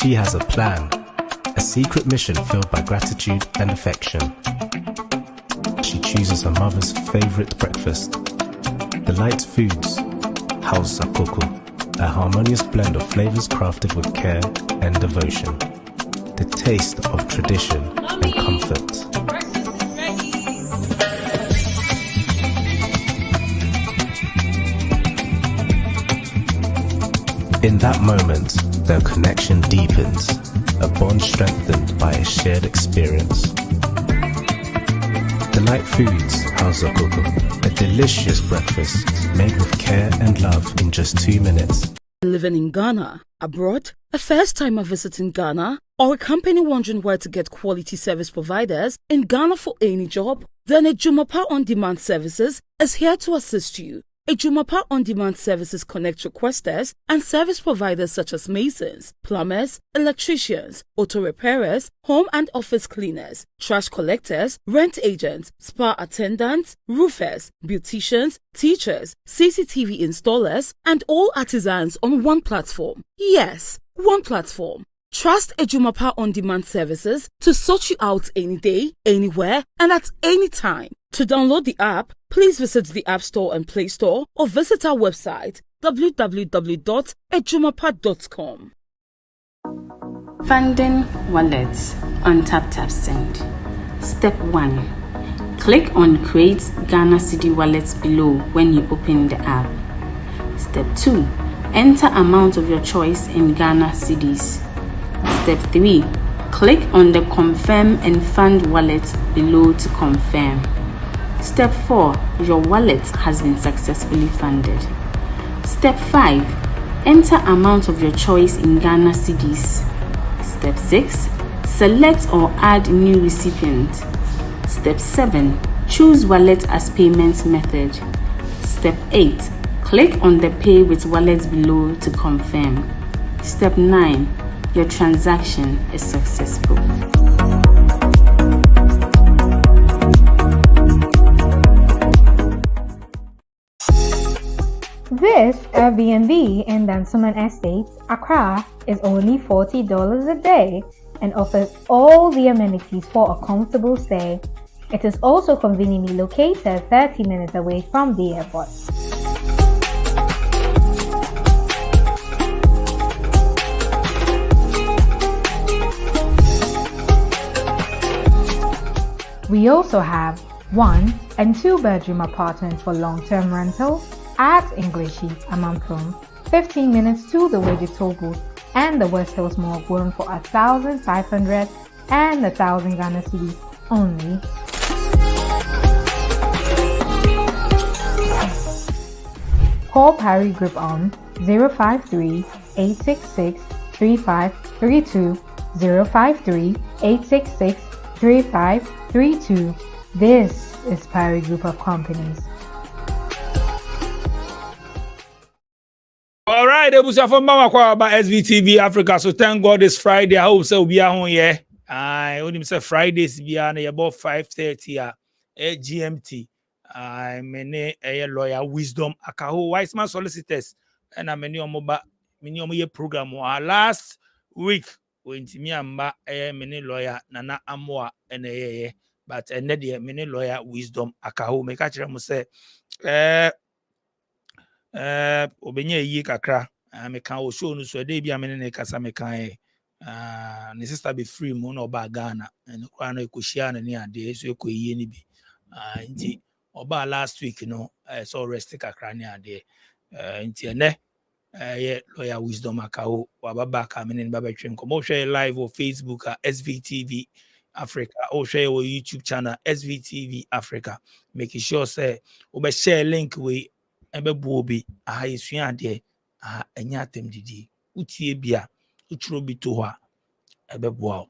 She has a plan, a secret mission filled by gratitude and affection. She chooses her mother's favorite breakfast. Delight Foods, House Sakoko, a harmonious blend of flavors crafted with care and devotion. The taste of tradition and comfort. In that moment, their connection deepens, a bond strengthened by a shared experience. Delight Foods, House Coco, a delicious breakfast made with care and love in just 2 minutes. Living in Ghana, abroad, a first timer visiting Ghana, or a company wondering where to get quality service providers in Ghana for any job? Then Ajuma On Demand Services is here to assist you. Ajuma On Demand Services connect requesters and service providers such as masons, plumbers, electricians, auto repairers, home and office cleaners, trash collectors, rent agents, spa attendants, roofers, beauticians, teachers, CCTV installers, and all artisans on one platform. Yes, one platform. Trust Ajuma On Demand Services to sort you out any day, anywhere, and at any time. To download the app, please visit the App Store and Play Store or visit our website www.ajumapa.com. Funding wallets on TapTapSend. Step 1. Click on Create Ghana Cedi Wallets below when you open the app. Step 2. Enter amount of your choice in Ghana Cedis. Step 3. Click on the Confirm and Fund wallet below to confirm. Step 4. Your wallet has been successfully funded. Step 5. Enter amount of your choice in Ghana Cedis. Step 6. Select or add new recipient. Step 7. Choose wallet as payment method. Step 8. Click on the Pay with Wallet below to confirm. Step 9. Your transaction is successful. This Airbnb in Dansoman Estates, Accra, is only $40 a day and offers all the amenities for a comfortable stay. It is also conveniently located 30 minutes away from the airport. We also have 1 and 2 bedroom apartments for long-term rental at English Sheet, Amamprum, 15 minutes to the Wedge Togo and the West Hills Mall, going for 1,500 and 1,000 Ghana cedis only. Call Parry Group on 053-866-3532, 053-866-3532. This is Parry Group of Companies. All right, it was from Mama about SVTV Africa. So thank God it's Friday. I hope so. Be on here. I only say Fridays be on about 5:30 GMT. I'm a lawyer wisdom. Akaho wise man solicitors and I'm many program. Last week when me amba many lawyer Nana Amwa and but another many lawyer wisdom. Akaho make a mu say obenye yi kakra me kan o show no so dey bia me ne kasa me kan ne sister be free mo na oba Ghana en kwa na ekohia na ne ade so ekoyi ni bi nti oba last week no so rest kakra ne ade nti ene ye lawyer wisdom akawo wababa ka me ne baba twen ko mo share live on Facebook SVTV Africa or share our YouTube channel SVTV Africa, making sure say we share link we ebe buobi aha esua ade aha enya atem didi utie bia utro bi to ho ebe boa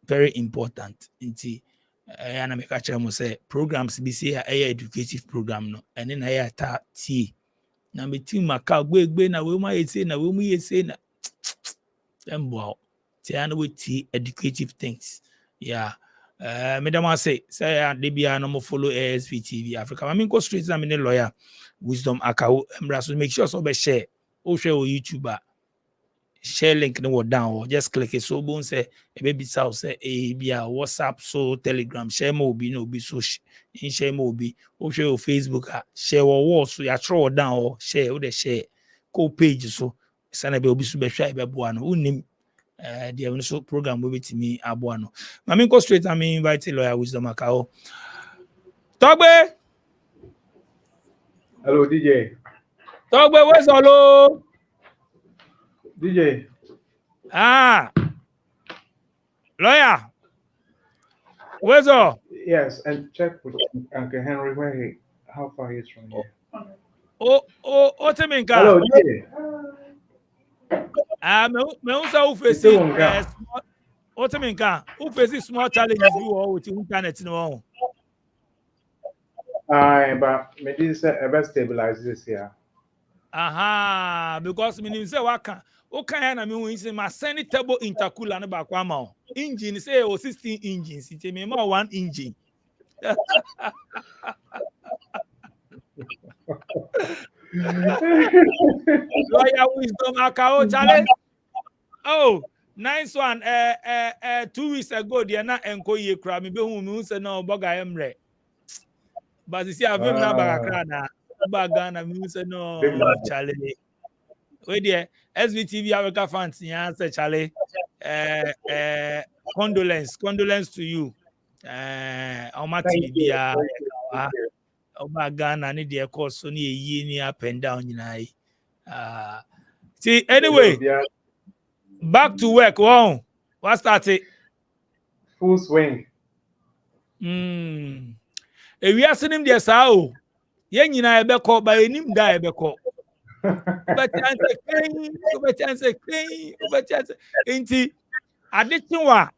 very important nti na make kire mo say programs bi say educative program no ene na ya ta tie na me team maka gbegbe na we ma yese na we mu yese na emboa tie na we tie educative things yeah Madam say they be no follow ASVTV Africa. I mean go straight to me lawyer wisdom akawo embrace make sure so be share or share on YouTuber share link no down or just click it. So boom say a baby south say a be a WhatsApp, so Telegram, share mobi no be so in share mobi or share your Facebook, share or wall so you throw down or share or the share co page so sana be obi so be share be buano unim the so program will be to me abuano. I mean go straight I mean invite lawyer wisdom akao. Togbe. Hello, DJ. Togbe, where's hello? DJ. Lawyer. Where's all? Yes, and check with Uncle Henry how far he is from here. Teminka. Hello, DJ. Me unsa u face Teminka. U face small challenges you all with internet no. But maybe it's a best stabilize this year. Because me say waka. Okay, na me win say my send table intercooler no back one engine say 16 engines. It me more one engine. Lawyer wisdom akao challenge. Oh, nice one. 2 weeks ago, they are not enko ye kra me be hu me say no boga emre. But you see I vim na baga na baga na me say no challenge. Wait there, SVTV Africa fans yeah say challenge. Condolence to you. Omati bia Ghana ni the course so ni ye ni up and down see anyway back to work. Wow, what started? Full swing. If we are seeing there sao ye nyina ebe ko ba enim da ebe ko but chance enti adetinwa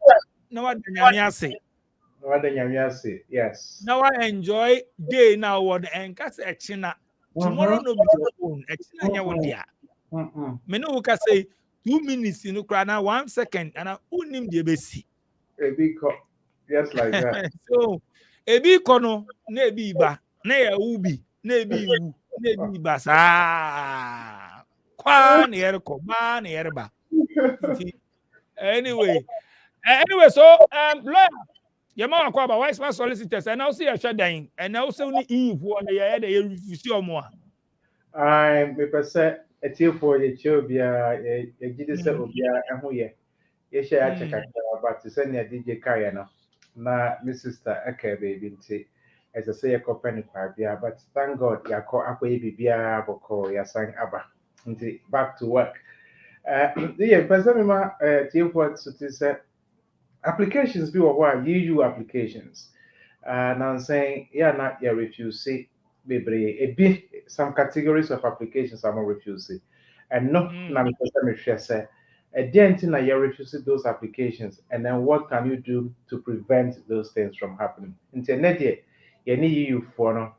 na wa nyame ase. Yes. Now I enjoy day now what and cast a china. Tomorrow no be your own. A china one dia. Me no can say 2 minutes in Ukraine, 1 second, and I unim the besi. Just like that. So a big kono, ne be ba, ne ubi, ne be wu, ne be basa. Kwan erko, man erba. Anyway, so lawyer. Your mama call about wise man solicitors, and now see a shutdown, and now see only Eve one year they refuse your more. I'm a teal for your children, a GDC Obia, and who ye share a check about to send your DJ Kayana. Na Miss Sister Eke baby, as I say, a company pabia, but thank God, ya call up a bibia, boko, ya sang abba, back to work. The person, teal for to say. Applications be what EU applications. And I'm saying, yeah, not your refuse a bit some categories of applications I'm refusing. And no, say a dent in your refusing those applications, and then what can you do to prevent those things from happening? Internet you need EU for no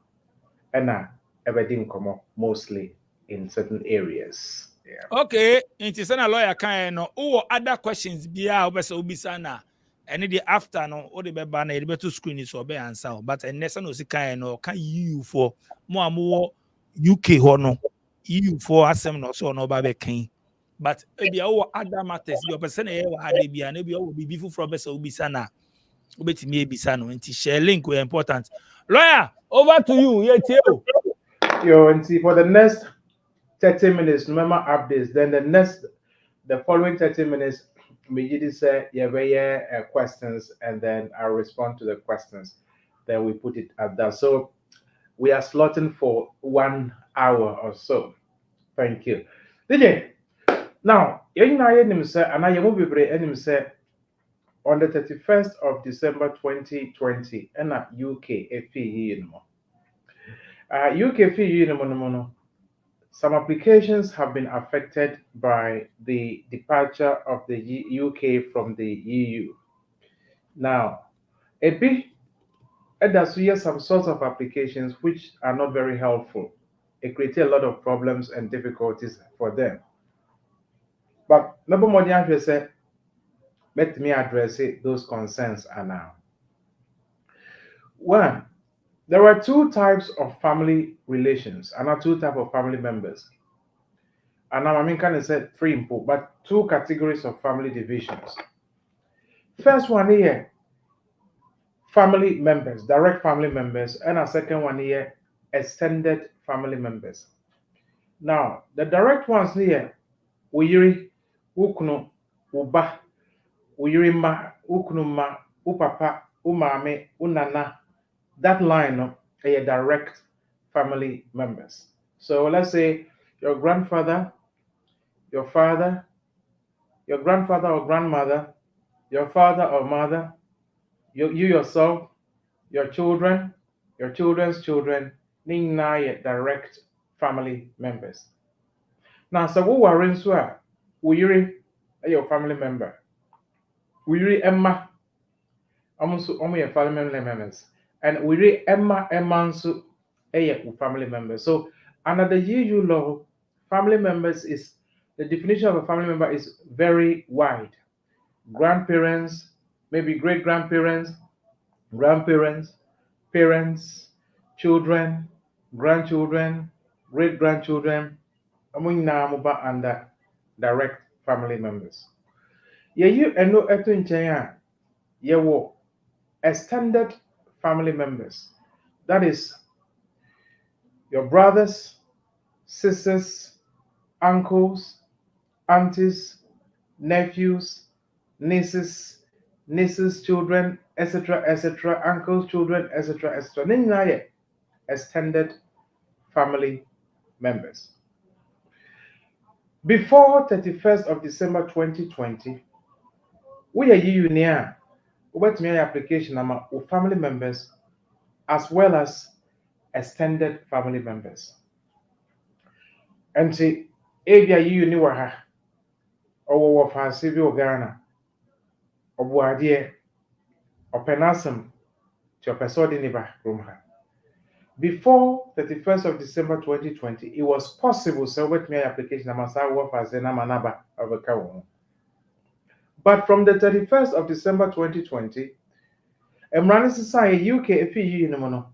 and everything come up mostly in certain areas. Yeah. Okay, it is a lawyer kind no other questions be obisa and the after no or the banner the to screen is or be answer but and next no kind no can you for more UK hono EU for asem no so no ba king but be other matters your person e wa ade bia na be before from be obisa na obetimi ebisa no nti share link we important. Lawyer, over to you. Yo, and see for the next 30 minutes, remember updates. Then the following 30 minutes, we say questions, and then I'll respond to the questions. Then we put it at that. So we are slotting for 1 hour or so. Thank you. DJ, now, and I say on the 31st of December 2020, and at UK, UK some applications have been affected by the departure of the UK from the EU. Now, does some sorts of applications which are not very helpful. It creates a lot of problems and difficulties for them. But number one, let me address those concerns are now. One, there are two types of family relations and two types of family members. And now I mean kind of said three input, but two categories of family divisions. First one here, family members, direct family members, and a second one here, extended family members. Now, the direct ones here, uyiri, ukunu, uba, uyiri ma, ukunu ma, upapa, umame, unana. That line are direct family members. So let's say your grandfather, your father, your grandfather or grandmother, your father or mother, you yourself, your children, your children's children, ning na direct family members. Now, so who are in swa, your family member. Emma, almost your family members. And Emma nso family members. So under the EU law, family members is the definition of a family member is very wide. Grandparents, maybe great grandparents, grandparents, parents, children, grandchildren, great grandchildren, among namuba under direct family members. You eno eto nchen a extended family members. That is your brothers, sisters, uncles, aunties, nephews, nieces, children, etc., uncles, children, etc. Ne extended family members. Before 31st of December 2020, we are union. What my application ama family members as well as extended family members. And see, ebia yi ni wa ha, owo fancy bi Ghana, obuade, openasem, to opesodi ni ba room ha. Before 31st of December 2020, it was possible so with my application amasa wo fa se na manaba obeka wo. But from the 31st of December 2020, Emrani Society UK efi yi ni mo no,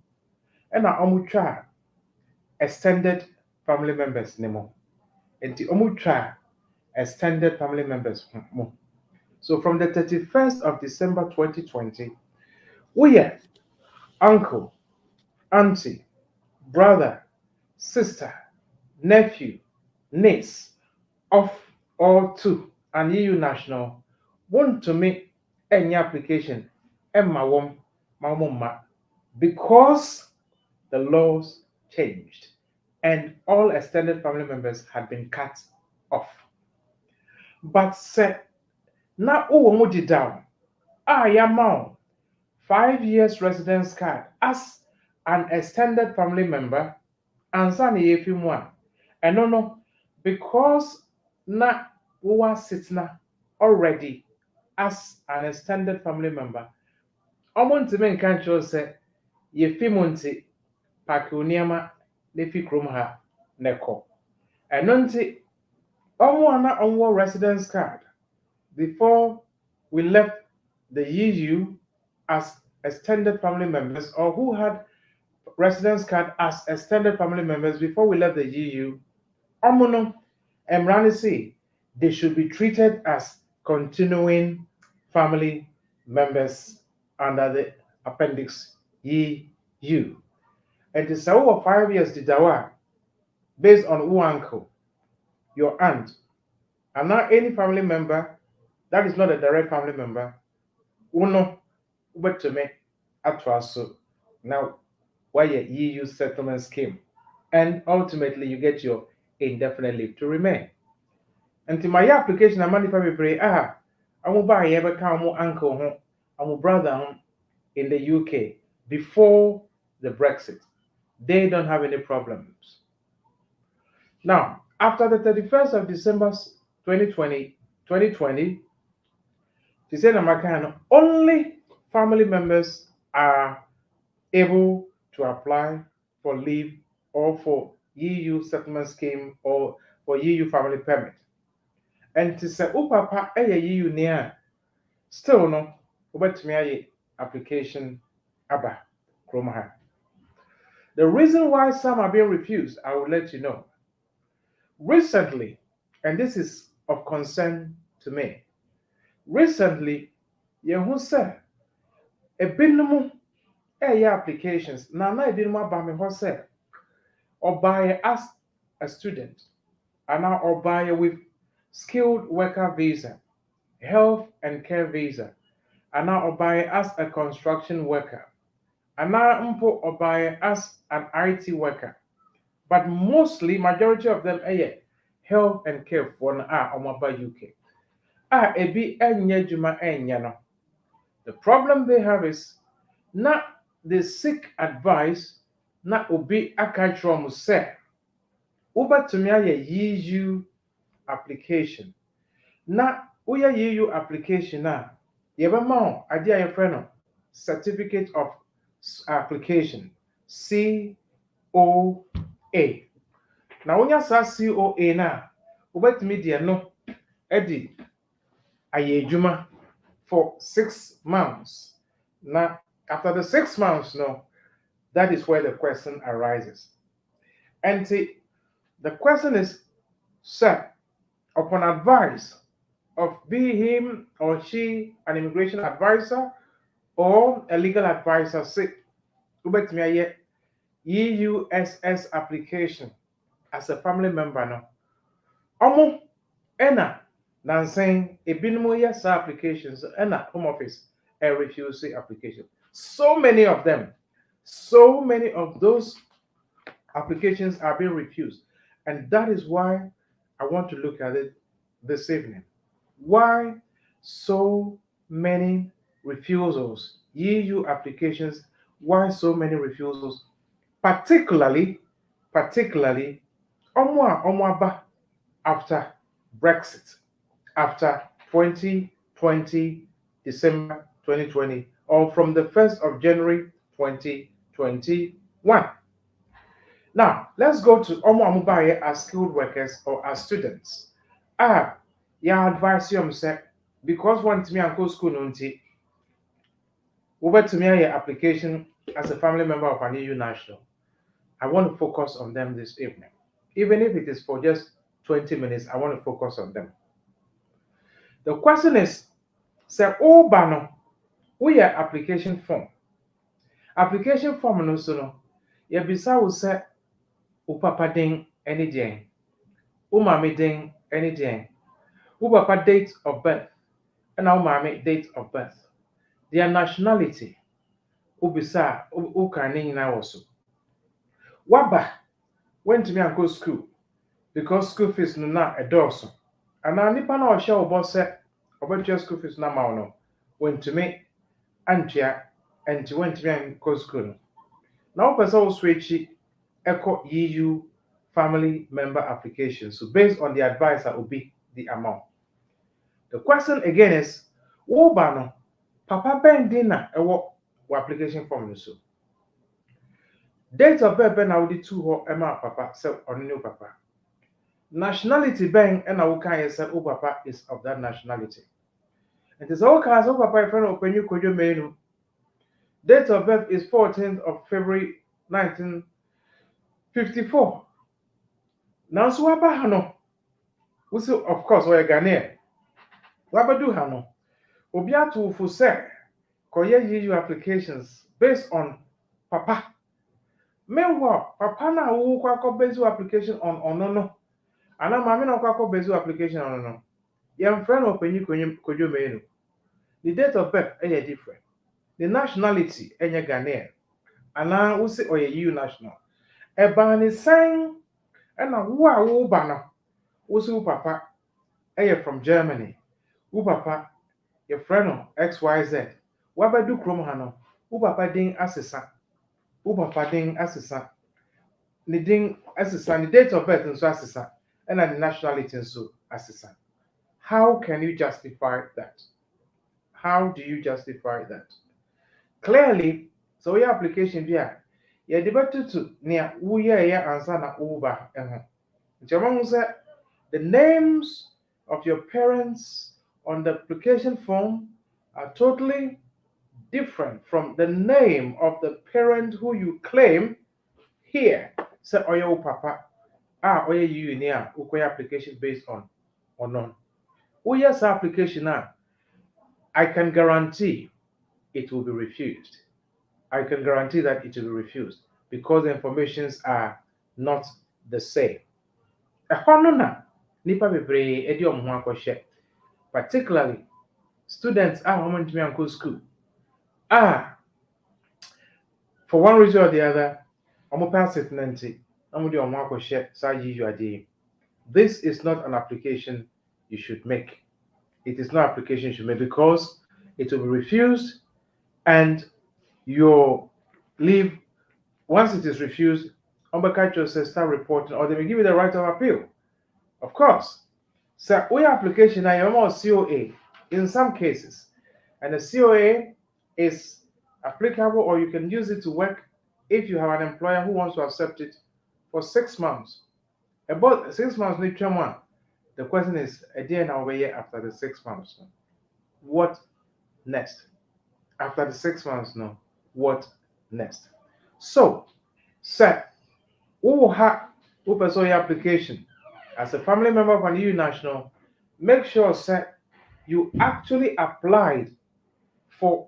e na omutwa extended family members nemo. Enti omutwa extended family members mo. So from the 31st of December 2020, we are uncle, auntie, brother, sister, nephew, niece of all two and EU national want to make any application because the laws changed and all extended family members had been cut off. But say na uwo di down yamao 5 years residence card as an extended family member and san yefi mu a eno no because na uwa sitna already as an extended family member omontime nka ncho se yefi mu nti pakuniama lefi krom ha neko eno nti omo residence card before we left the EU as extended family members or who had residence card as extended family members before we left the EU, Omono Emrani they should be treated as continuing family members under the Appendix EU. And it's over 5 years didawa based on who uncle, your aunt, and not any family member that is not a direct family member. Uno to me atwaso. Now why a EU settlement scheme. And ultimately you get your indefinite leave to remain. And to my application, I'm money for pray, I'm buy ever come uncle home, I'm brother home in the UK before the Brexit. They don't have any problems. Now, after the 31st of December 2020, she said only family members are able to apply for leave or for EU settlement scheme or for EU family permit. And to say, papa, EU near, still no, but me application aba kromaha. The reason why some are being refused, I will let you know. Recently, and this is of concern to me. Recently, yehu say ebinom applications na ebinom aba me ho say obaye as a student and now obaye with skilled worker visa, health and care visa, and now obaye as a construction worker, and now mpo obaye as an IT worker. But mostly, majority of them are health and care for omaba UK. Ebi enye juma enye no. The problem they have is not they seek advice, not obi akatrom say. Uba to me EU application. Na uya EU application na yebama adi a yefrɛ certificate of application COA. Na wonya sa COA na wobetumi de no edi aye adwuma for 6 months. Now after the 6 months no, that is where the question arises. And the question is, sir, upon advice of be him or she an immigration advisor or a legal advisor, say wobetumi aye EUSS application as a family member no. Omo ena nanseng ebinom yes applications ena home office a refusal application. So many of them, so many of those applications are being refused, and that is why I want to look at it this evening. Why so many refusals? EU applications. Why so many refusals? Particularly Omwaba after Brexit, after 2020, December 2020, or from the 1st of January 2021. Now, let's go to Omwamubaye as skilled workers or as students. Advise you say because one to me and go school nunti, over to me application as a family member of an EU national. I want to focus on them this evening. Even if it is for just 20 minutes, I want to focus on them. The question is, say, oh, bano, we are application form. Application form no so no. Yebisa will say, papa ding any day, mami ding any day, papa date of birth, and mami date of birth. Their nationality, ubisa, ukaning na also. Waba went to me and go school because school fees no na a dorsum. And now nipa na osha obo se obo school fees na ma no went to me antia and went to me and go school. Now person will switch echo EU family member application. So based on the advice that will be the amount. The question again is, wo ba no papa bending na ewo application form so. Date of birth na wodi two ho ema papa say on new papa. Nationality bang and I will can say oh papa is of that nationality. It is all kinds of papa friend open you kojo menu. Date of birth is 14th of February 1954. Now so waba hano. We say of course we are Ghanaian. Waba do hano. Obi atu fu say koye EU applications based on papa. Meanwhile, papa na wo kwa based application on no. Ana mami na kwa based application on no. Yem friend open you kojo menu. The date of birth is different. The nationality is Ghanaian. And now we say oye EU national. Eba ni sign and a wo bana. We say papa from Germany. Who papa your friend XYZ. Waba do krom hano. Who papa ding assessor. Who papa ding assessor. The ding assessor. The date of birth and so assessor. And the nationality and so assessor. How can you justify that? How do you justify that? Clearly, so your application here, you debate to near who ya answer na over. The names of your parents on the application form are totally different from the name of the parent who you claim here. Say, oya papa, oya you near ukoya application based on or none. Oh yes, application now. I can guarantee it will be refused. I can guarantee that it will be refused because the informations are not the same. Ɛhɔ no na nipa bebree edi ɔmo ho akɔhyɛ, particularly students a wɔn ntumi ankɔ school. For one reason or the other, ɔmo pass it nanti, ɔmo de ɔmo akɔhyɛ saa yiyi ade. This is not an application you should make. It is not application you should make because it will be refused and your leave, once it is refused, Ombakacho says start reporting or they may give you the right of appeal. Of course. So we application I am COA in some cases. And the COA is applicable or you can use it to work if you have an employer who wants to accept it for 6 months. About 6 months, the question is, a day and a year after the 6 months. What next? After the 6 months, no. What next? So, sir, who have your application as a family member of an EU national, make sure, sir, you actually applied for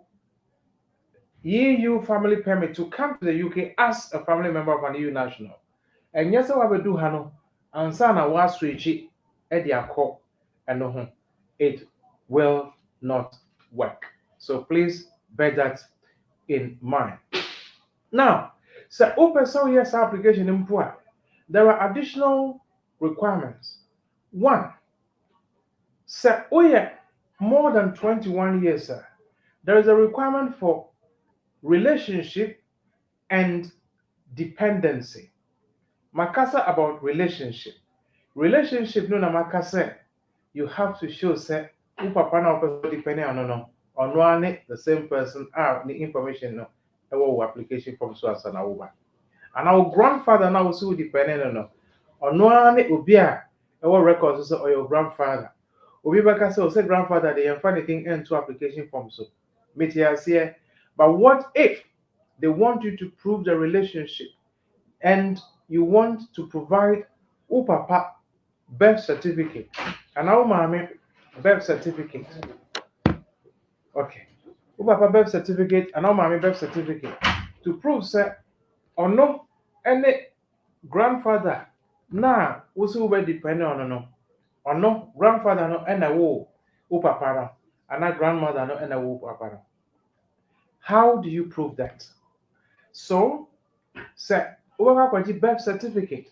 EU family permit to come to the UK as a family member of an EU national. And yes, I will do Hano, and Sana was switchy at the call, and it will not work. So please bear that in mind. Now, so open so yes application in poor. There are additional requirements. One, sir, more than 21 years, sir. There is a requirement for relationship and dependency. Makasa about relationship. Relationship no na makasa. You have to show say who papa na person depending on no. On the same person the information no. Our application form so as an over. And our grandfather now also depending on obi a our records or your grandfather. Obi baka say grandfather they can find anything into application form so. Here. But what if they want you to prove the relationship and you want to provide papa birth certificate and our mommy birth certificate? Okay. Papa birth certificate and our mommy birth certificate to prove say or no any grandfather na also be dependent on no or no grandfather no and a wo papa and a grandmother no and a wo papa. How do you prove that? So say birth certificate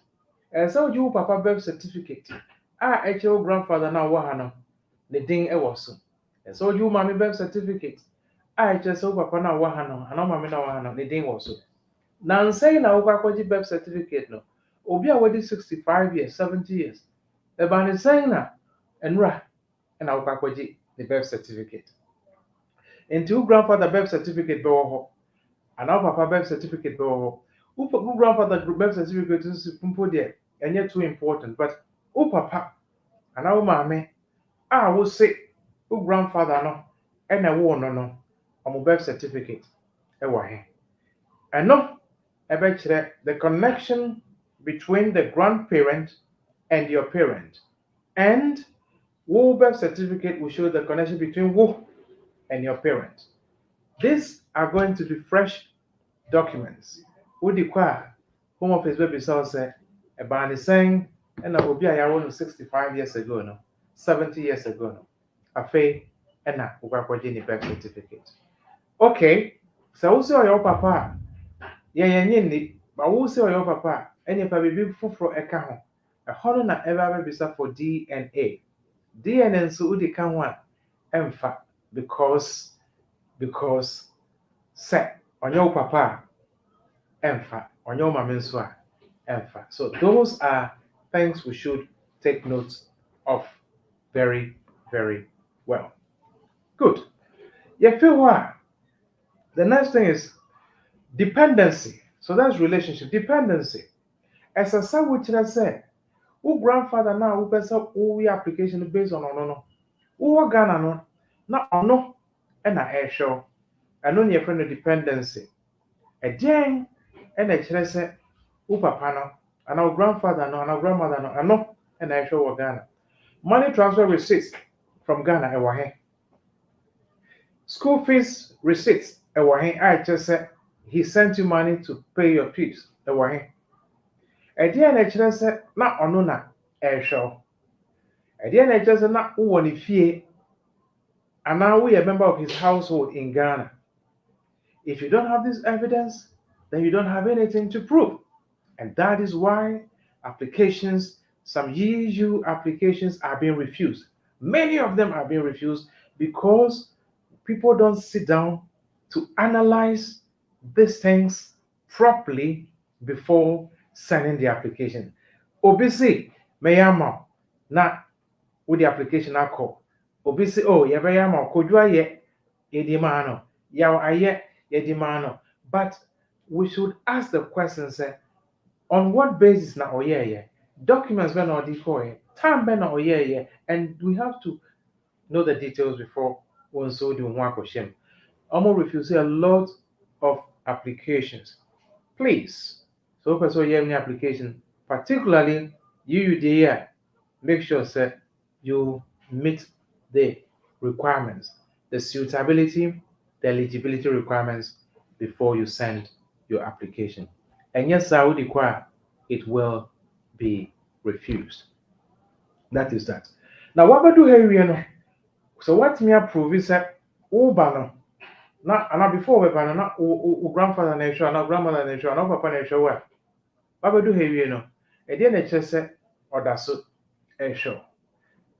and so you papa birth certificate actual grandfather now wahano the thing was so and so you mommy birth certificate just so papa now wahano and mommy now wahano the thing was so now say now birth certificate no obi already 65 years 70 years the ban saying na and now the birth certificate into grandfather birth certificate go and our papa birth certificate go who grandfather birth certificate is there and yet too important but papa and our mommy will say who grandfather no and a war no on birth certificate and no the connection between the grandparent and your parent and who birth certificate will show the connection between who and your parent. These are going to be fresh documents. Who require Home Office baby say a ban is saying and I will be a 65 years ago, no 70 years ago, no a fee and a birth certificate. Okay, so also your papa, but also your papa, and if I be for account a honor na ever be for DNA. DNA so the can one emfa because say on your papa emfa on your mama emfa. So those are things we should take note of very, very well. Good. You feel what? The next thing is dependency. So that's relationship. Dependency. As a son which I say, who grandfather now who person who application based on no. Who Ghana no na ono and a show. And on your friend of dependency. Again, and a chere say who papa no and our grandfather no and our grandmother no and I show Ghana. Money transfer receipts from Ghana ɛwɔ he. School fees receipts ɛwɔ he. I just said he sent you money to pay your fees ɛwɔ he. Ɛdeɛ na ɛkyerɛ sɛ na ɔno na ɛhwɛ. Ɛdeɛ na ɛkyerɛ sɛ na wowɔ ne fie anaa woyɛ a member of his household in Ghana. If you don't have this evidence, then you don't have anything to prove. And that is why applications, some EU applications are being refused. Many of them are being refused because people don't sit down to analyze these things properly before sending the application. Obisi, meyama, na with the application I call. Obisi, oh, yabeyama, kodwa ye, yedimano, yaw aye, yedimano. But we should ask the question, say, on what basis na oye, documents ben or decoy, time ben or oye, and we have to know the details before one so do one question. Almost refusing a lot of applications. Please, so for so you have any application, particularly you there, make sure that you meet the requirements, the suitability, the eligibility requirements before you send your application. And yes, I would require it will be refused. That is that. Now, what about do here? So what me approve is that Ubano. Now, and before we ban na grandfather na show, na grandmother na show, na papa na show what? What about do here? No, e dey na chese order so show.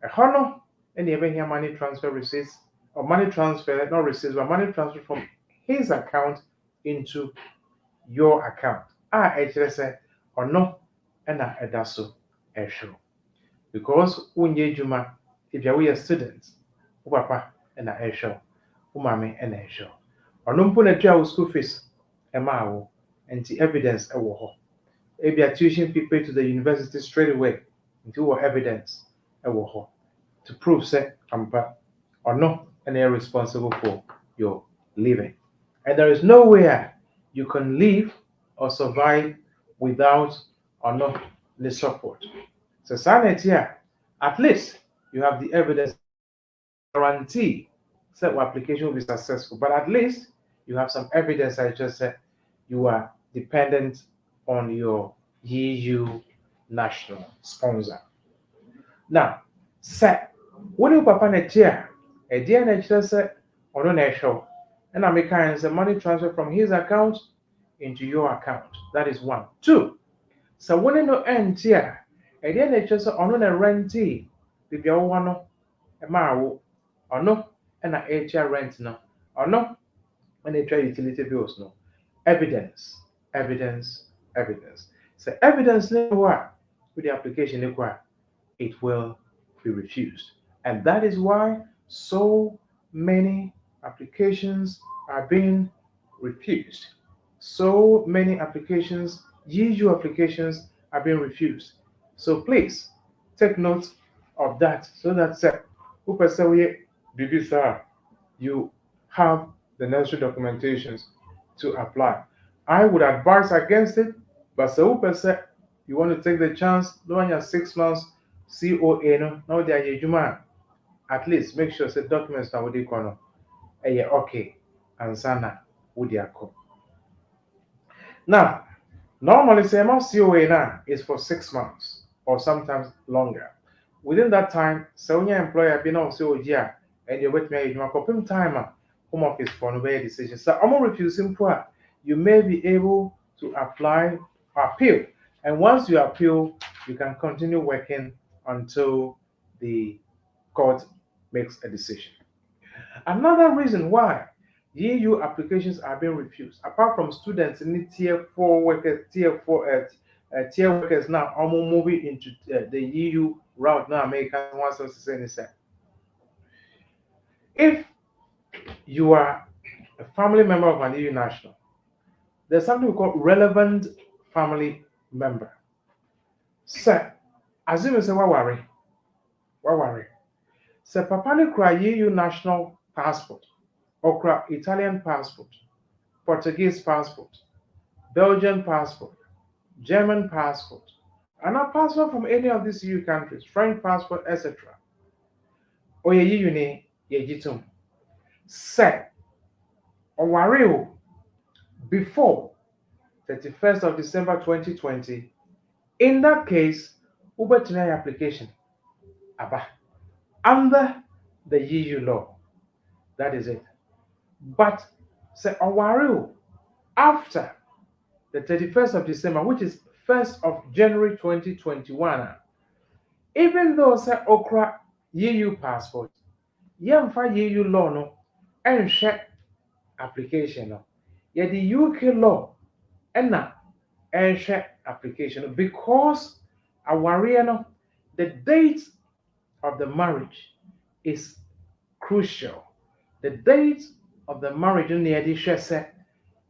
A hono any even here money transfer receipts or money transfer, not receipts, but money transfer from his account into your account. Say or no, and that's so show. Because when you Ajuma, if you're a student, papa and show, umami and show. Or no put a school fees, a mao, and the evidence a war. If you are tuition fee paid to the university straight away, into evidence a war to prove say ampa or no, and they're responsible for your living. And there is nowhere you can live or survive without or not the support. So sanity here, at least you have the evidence guarantee that your application will be successful. But at least you have some evidence. I just said you are dependent on your EU national sponsor. Now, say when you papa netia, a dear nature said or no show, and I'm making the money transfer from his account into your account. That is one. Two. So when you no end here, a dear nature said on a rentee, if you want a mao or no, and a HR rent no, or no, and a utility bills no. Evidence, evidence, evidence. So evidence what with the application it will be refused. And that is why so many applications are being refused. So many applications, EU applications are being refused. So please take note of that so that you have the necessary documentations to apply. I would advise against it, but so you want to take the chance, doing your 6 months COA, no, now they are Ajuma. At least make sure the documents are what they call okay, and sana would call. Now, normally say COA now is for 6 months or sometimes longer. Within that time, so when your employer been on COA and you're with me, you are time home office for no decision. So I'm refusing poor. You may be able to apply appeal. And once you appeal, you can continue working until the court makes a decision. Another reason why EU applications are being refused, apart from students in tier 4 workers, tier workers now almost moving into the EU route now, American wants us to say this. If you are a family member of an EU national, there's something we call relevant family member. So, assume you say, what worry? So, Papa cry EU national passport, or cry Italian passport, Portuguese passport, Belgian passport, German passport, and a passport from any of these EU countries, French passport, etc. or ye uni ye jitum. Say, or before 31st of December 2020. In that case, Ubertinary application aba under the EU law. That is it. But say Owario after the 31st of December, which is 1st of January 2021, even though say Okra EU passport, yemfa EU law no and share application no. Yeah, the UK law and na and share application because Awario no, the date of the marriage is crucial. The date of the marriage in the edition said,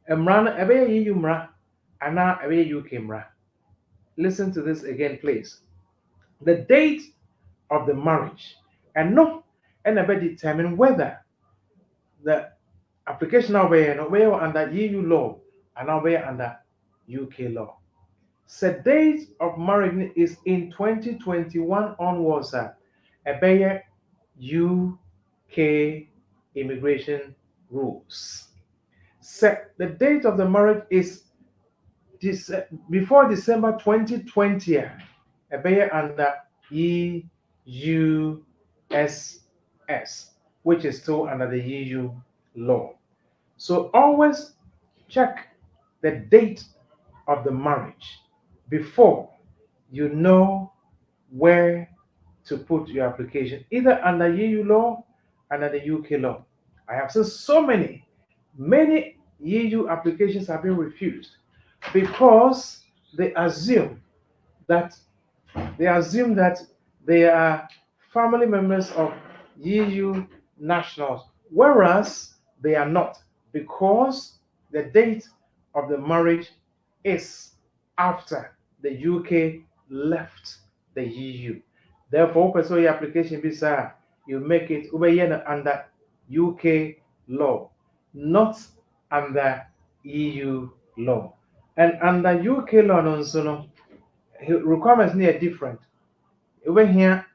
Emran ebe EU mra, ana ebe UK mra. Listen to this again, please. The date of the marriage, and no, and ebe determine whether the application now be under EU law and now be under UK law. The date of marriage is in 2021 onwards. Ebe UK immigration rules. Set the date of the marriage is before December 2020. Under EUSS, which is still under the EU law. So always check the date of the marriage before you know where to put your application, either under EU law or under the UK law. I have seen so many EU applications have been refused because they assume that they are family members of EU nationals, whereas they are not, because the date of the marriage is after the UK left the EU. Therefore, your application visa, you make it under UK law, not under EU law. And under UK law, requirements are different. Over here,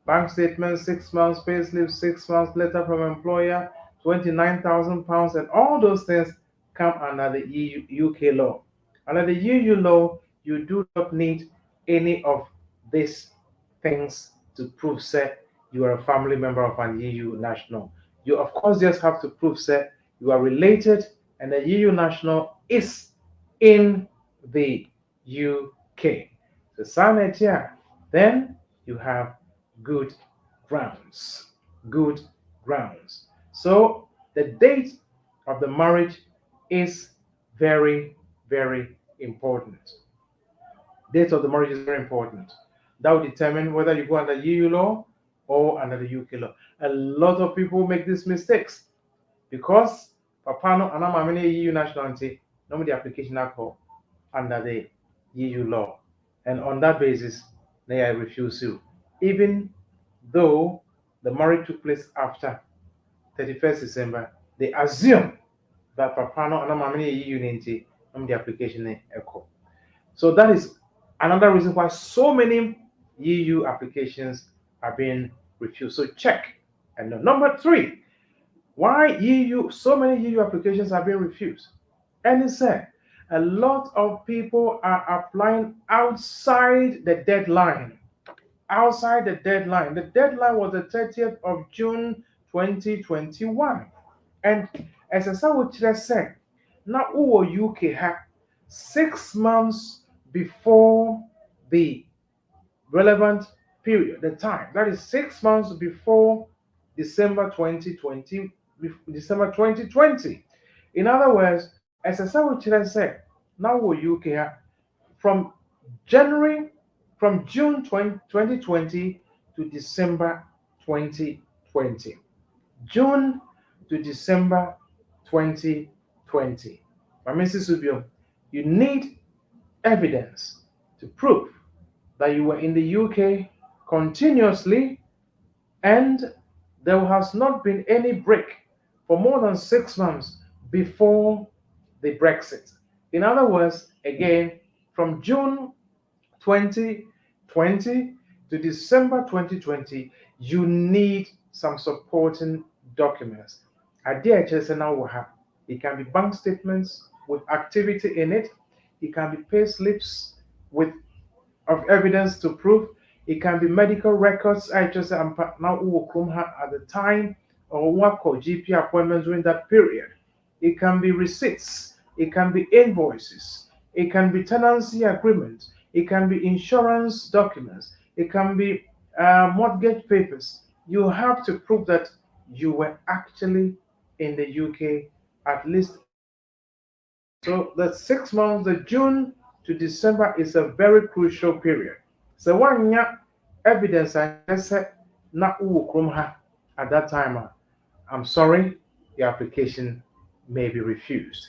bank statement 6 months, pay slip 6 months, letter from employer, £29,000, and all those things come under the UK law. Under the EU law, you do not need any of these things to prove that you are a family member of an EU national. You of course just have to prove that you are related and the EU national is in the UK. So sign it here. Then you have good grounds. Good grounds. So the date of the marriage is very, very important. Date of the marriage is very important. That will determine whether you go under EU law or under the UK law. A lot of people make these mistakes because Papa no and I'm EU nationality, no the application alcohol under the EU law. And on that basis, they refuse you. Even though the marriage took place after 31st December, they assume that Papa no and I'm EU unity, no the application echo. So that is another reason why so many EU applications are being refused. So check. And number 3, why so many EU applications are being refused. And it said a lot of people are applying outside the deadline. Outside the deadline. The deadline was the 30th of June 2021. And as I said, now UK had 6 months before the relevant period, the time. That is 6 months before December 2020. December 2020. In other words, as I said, now UK from June 2020 to December 2020. June to December 2020. But Mrs. Subio, you need evidence to prove that you were in the UK continuously and there has not been any break for more than 6 months before the Brexit. In other words, again, from June 2020 to December 2020, you need some supporting documents. Adeɛ ɛkyerɛ sɛ na wɔ ha. It can be bank statements with activity in it. It can be pay slips with of evidence to prove. It can be medical records. I just am now at the time or work or GP appointments during that period. It can be receipts. It can be invoices. It can be tenancy agreements. It can be insurance documents. It can be mortgage papers. You have to prove that you were actually in the UK at least. So the 6 months, the June to December, is a very crucial period. So one year evidence I said na at that time, I'm sorry, the application may be refused.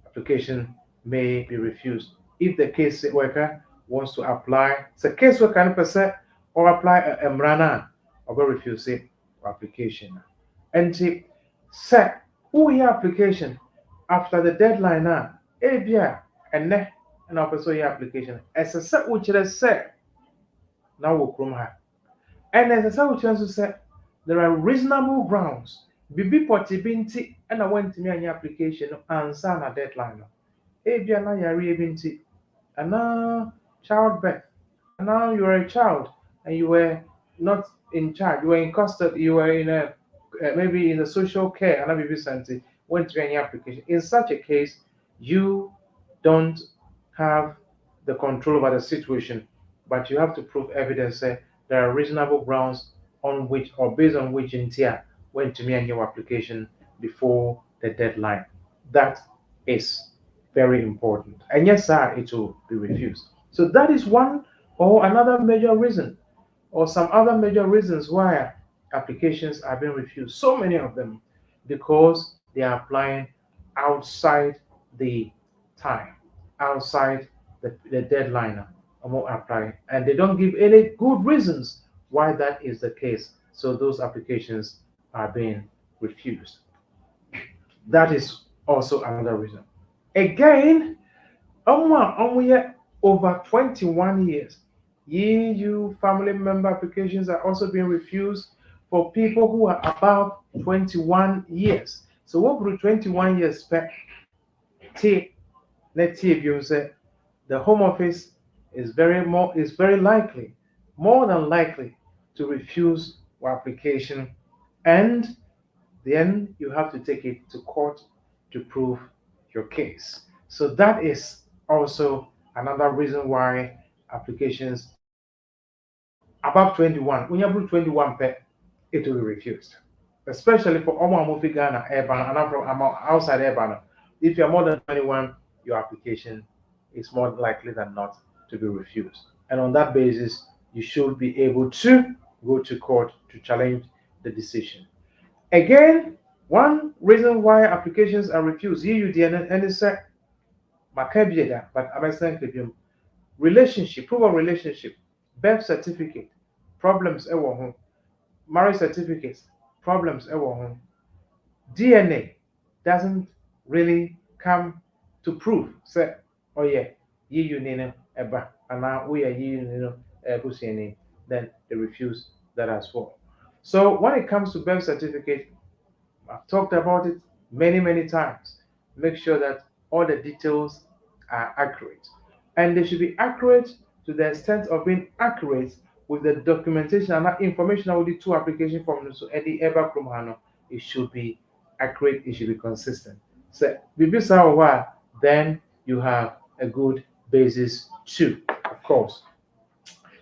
Application may be refused. If the case worker wants to apply, the case worker person or apply a mrana or refuse it application. And say, who your application after the deadline now, and also your application. As a set which is said, now we come here. And as a set which also said, there are reasonable grounds. Bibi poti binti, and I went to me an application and sign a deadline. Ebia na yari binti, and now childbirth, and now you are a child and you were not in charge, you were in custody, you were in a maybe in the social care, and I be went to any application. In such a case, you don't have the control over the situation, but you have to prove evidence that there are reasonable grounds on which or based on which Intia went to me and your application before the deadline. That is very important. And yes, sir, it will be refused. So that is one or another major reason, or some other major reasons why applications are being refused. So many of them because they are applying outside the time, outside the deadline applying, and they don't give any good reasons why that is the case. So those applications are being refused. That is also another reason. Again, over 21 years. EU family member applications are also being refused for people who are above 21 years. So what would 21 years let's see if you say the Home Office is very likely, more than likely, to refuse your application, and then you have to take it to court to prove your case. So that is also another reason why applications above 21, when you above 21, it will be refused. Especially for Omo Amofi Ghana Urban and from outside Urban. If you're more than 21, your application is more likely than not to be refused. And on that basis, you should be able to go to court to challenge the decision. Again, one reason why applications are refused, and it's but I'm saying relationship, proof of relationship, birth certificate, problems, marriage certificates, problems, DNA doesn't really come to prove, say, oh yeah, you nino eba, and now we are you then they refuse that as well. So when it comes to birth certificate, I've talked about it many times. Make sure that all the details are accurate. And they should be accurate to the extent of being accurate with the documentation and that information with the two application forms. So any ever from it should be accurate, it should be consistent. So then you have a good basis to, of course,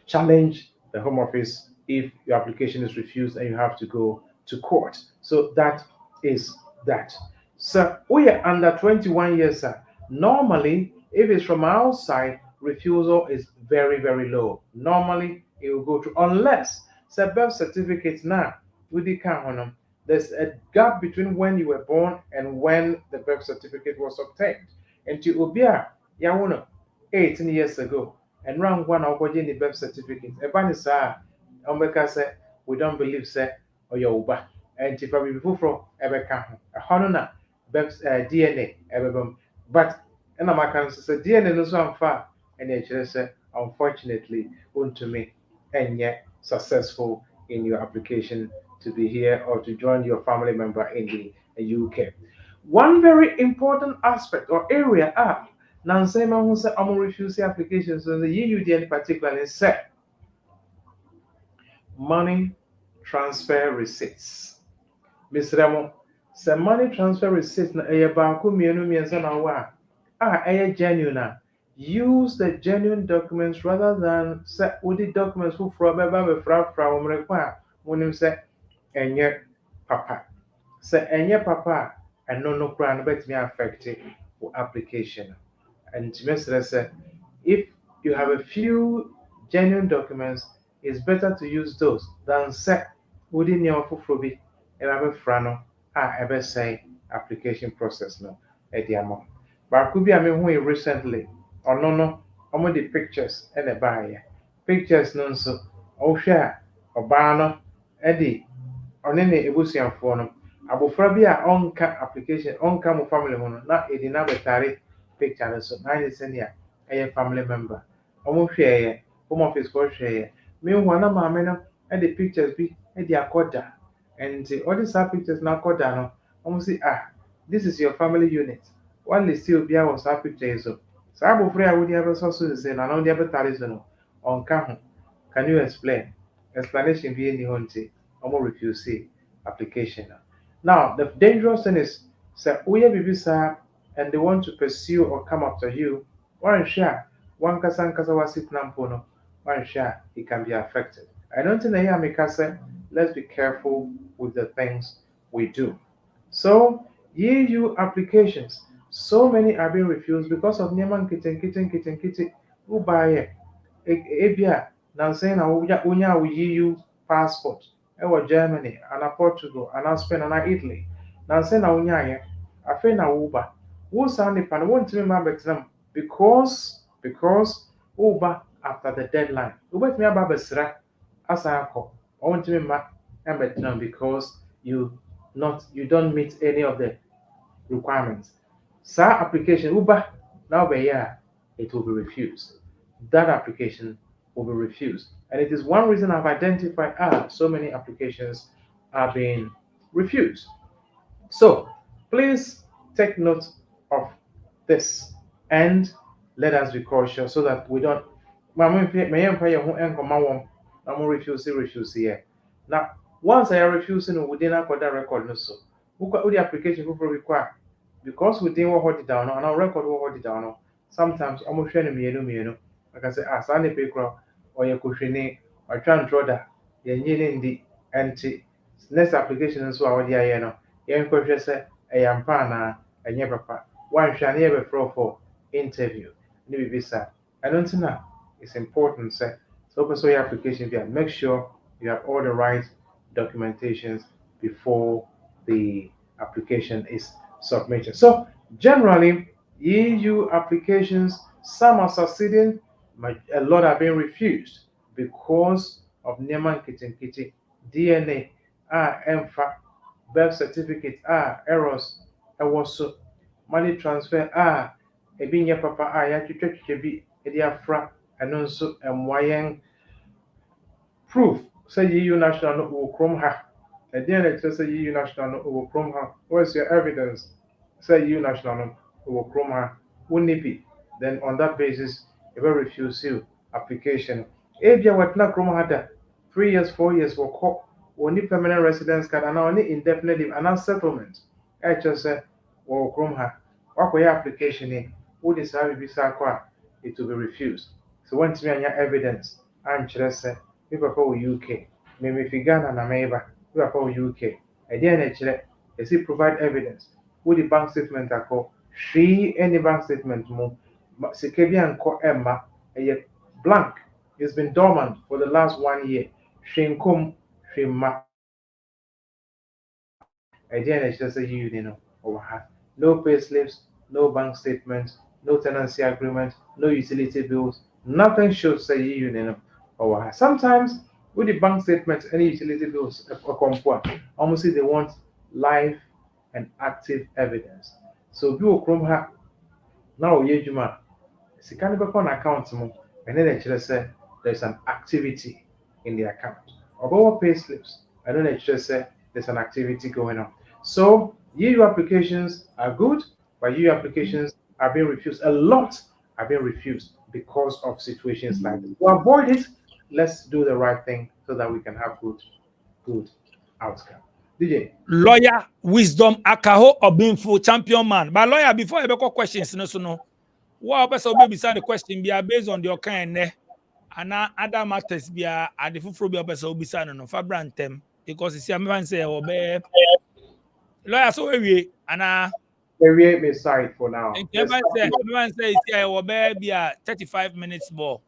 challenge the Home Office if your application is refused and you have to go to court. So that is that. So we are under 21 years, sir. Normally, if it's from outside, refusal is very low. Normally, it will go through unless birth certificates now with the count. There's a gap between when you were born and when the birth certificate was obtained. And to Ubia, Yawuno, 18 years ago, and round one I'll go the birth certificate. Ebani sa, Omeka say, we don't believe say, or your and if I be from Ebeka, a honor, DNA, ebebum. But and I'm can say DNA no so far, and it say, unfortunately, to me, and yet successful in your application to be here or to join your family member in the UK. One very important aspect or area Nansema who say I'm refusing applications in the EU in particular is set money transfer receipts. Miss Remo, say money transfer receipts na eye banku mienu miensa na wa eye genuine. Use the genuine documents rather than say with the documents who from be fra umrekwa wonim say enye papa. Say enye papa and no kra no bet me affect application. And Mr. said, if you have a few genuine documents, it's better to use those than set within your fufubi and frano ever say application process no ediamo. But could be I mean recently or no the pictures and a buyer. Pictures no so share or bano Eddie or any ebusian no abofra bi a onka application onka mo family ho no na edi na betare picture no so na ye senior a family member omo hweye home office ko hweye meanwhile na maame no the pictures bi the akoda and all these pictures na akoda no omo say this is your family unit one list obi a was picture so sa abofra a wodi abeso so say na no dey betare so no onka ho. Can you explain explanation bi any honte omo refuse application. Now, the dangerous thing is, say, Bibisa and they want to pursue or come after you, one share, one kasan kasawa sit nampono, one share, it can be affected. I don't think that say, let's be careful with the things we do. So, EU applications, so many are being refused because of Nyaman kitten, who buy ebia na say na unya EU passport ɛwɔ Germany ana Portugal ana Spain ana Italy na say na unya ye afi na woba wo sound nipa no wontimi ma betenam because woba after the deadline wobetimi aba besra asa akọ wontimi ma betenam because you don't meet any of the requirements. Sa application uba now be here it will be refused. That application will be refused. And it is one reason I've identified so many applications are being refused. So please take note of this and let us be cautious so that we don't refuse here. Now, once I are refusing within a record, so the application will require because we didn't hold it down and our record will hold it down. Sometimes almost like I say, Sunday paper or your cushion or try and draw that in the anti next application and so our dear no. Young question say a yampana and your papa. One shall never for interview. Maybe visa. I don't know. It's important, say. So open your application via make sure you have all the right documentations before the application is submitted. So generally, EU applications, some are succeeding, a lot are being refused because of Neman Kitty, DNA, MFA, birth certificate, errors, also money transfer, ebinya papa, ya chichebi, ediafra, and also proof say EU national no will chrome her. And then it says EU national no will chrome her. Where's your evidence? Say EU national no will chrome her. Wouldn't be? Then on that basis, if I refuse you application, if you what not chrome her 3 years, 4 years will call only permanent residence card and only indefinite leave and not settlement. I just say will chrome her. What your application in? Who decide visa it will be refused. So once me your evidence, I'm just say people for UK. Maybe if Ghana na member, people for UK. And then they provide evidence. With the bank statement I call she any bank statement mo Sikebian ko Emma a blank. It's been dormant for the last 1 year. Shinkum Shima. Again, it's just a union over her. No pay slips, no bank statements, no tenancy agreement, no utility bills. Nothing shows a union over her. Sometimes with the bank statements, any utility bills almost they want live and active evidence. So do a chrome her now Ajuma. Sikani on account and then actually say there's an activity in the account. About pay slips, I don't know just say there's an activity going on. So EU applications are good, but EU applications are being refused. A lot are being refused because of situations like this. To avoid it, let's do the right thing so that we can have good outcome. DJ. Lawyer Wisdom Akaho Obinfo champion man. But lawyer, before I make questions, no. What person will be beside the question be based on your kind and other matters be at the full be person will be signing no fabrantem because you see I'm say obey lawyer so we and Area me side for now. everyone say obey be 35 minutes more.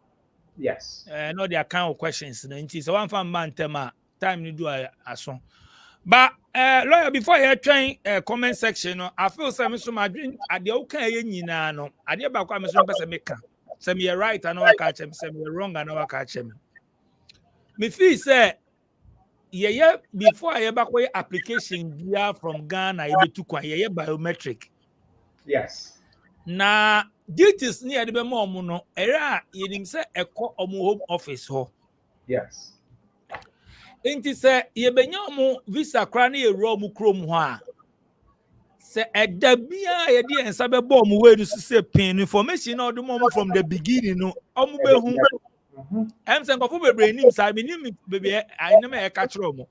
Yes. No their kind of questions no nti so one fan man tema time you do aso. But lawyer, before you train comment section, no, I feel some my dream at the okay nyina no. I dey back am so person make. Some you right and I catch him, some you wrong and I catch him. Me feel say yeah before I back way application via from Ghana you be to kwa yeah biometric. Yes. Na duties near the more no era you say a home office ho. Yes. Inti say ye benya omo visa kra na ye ro mu krom ho a se eda bia ye de ensa be bo omo we do se pin information na odum omo from the beginning no omo be hu em se nkofo bebre nim sa me nim bebe ai na me ka kro omo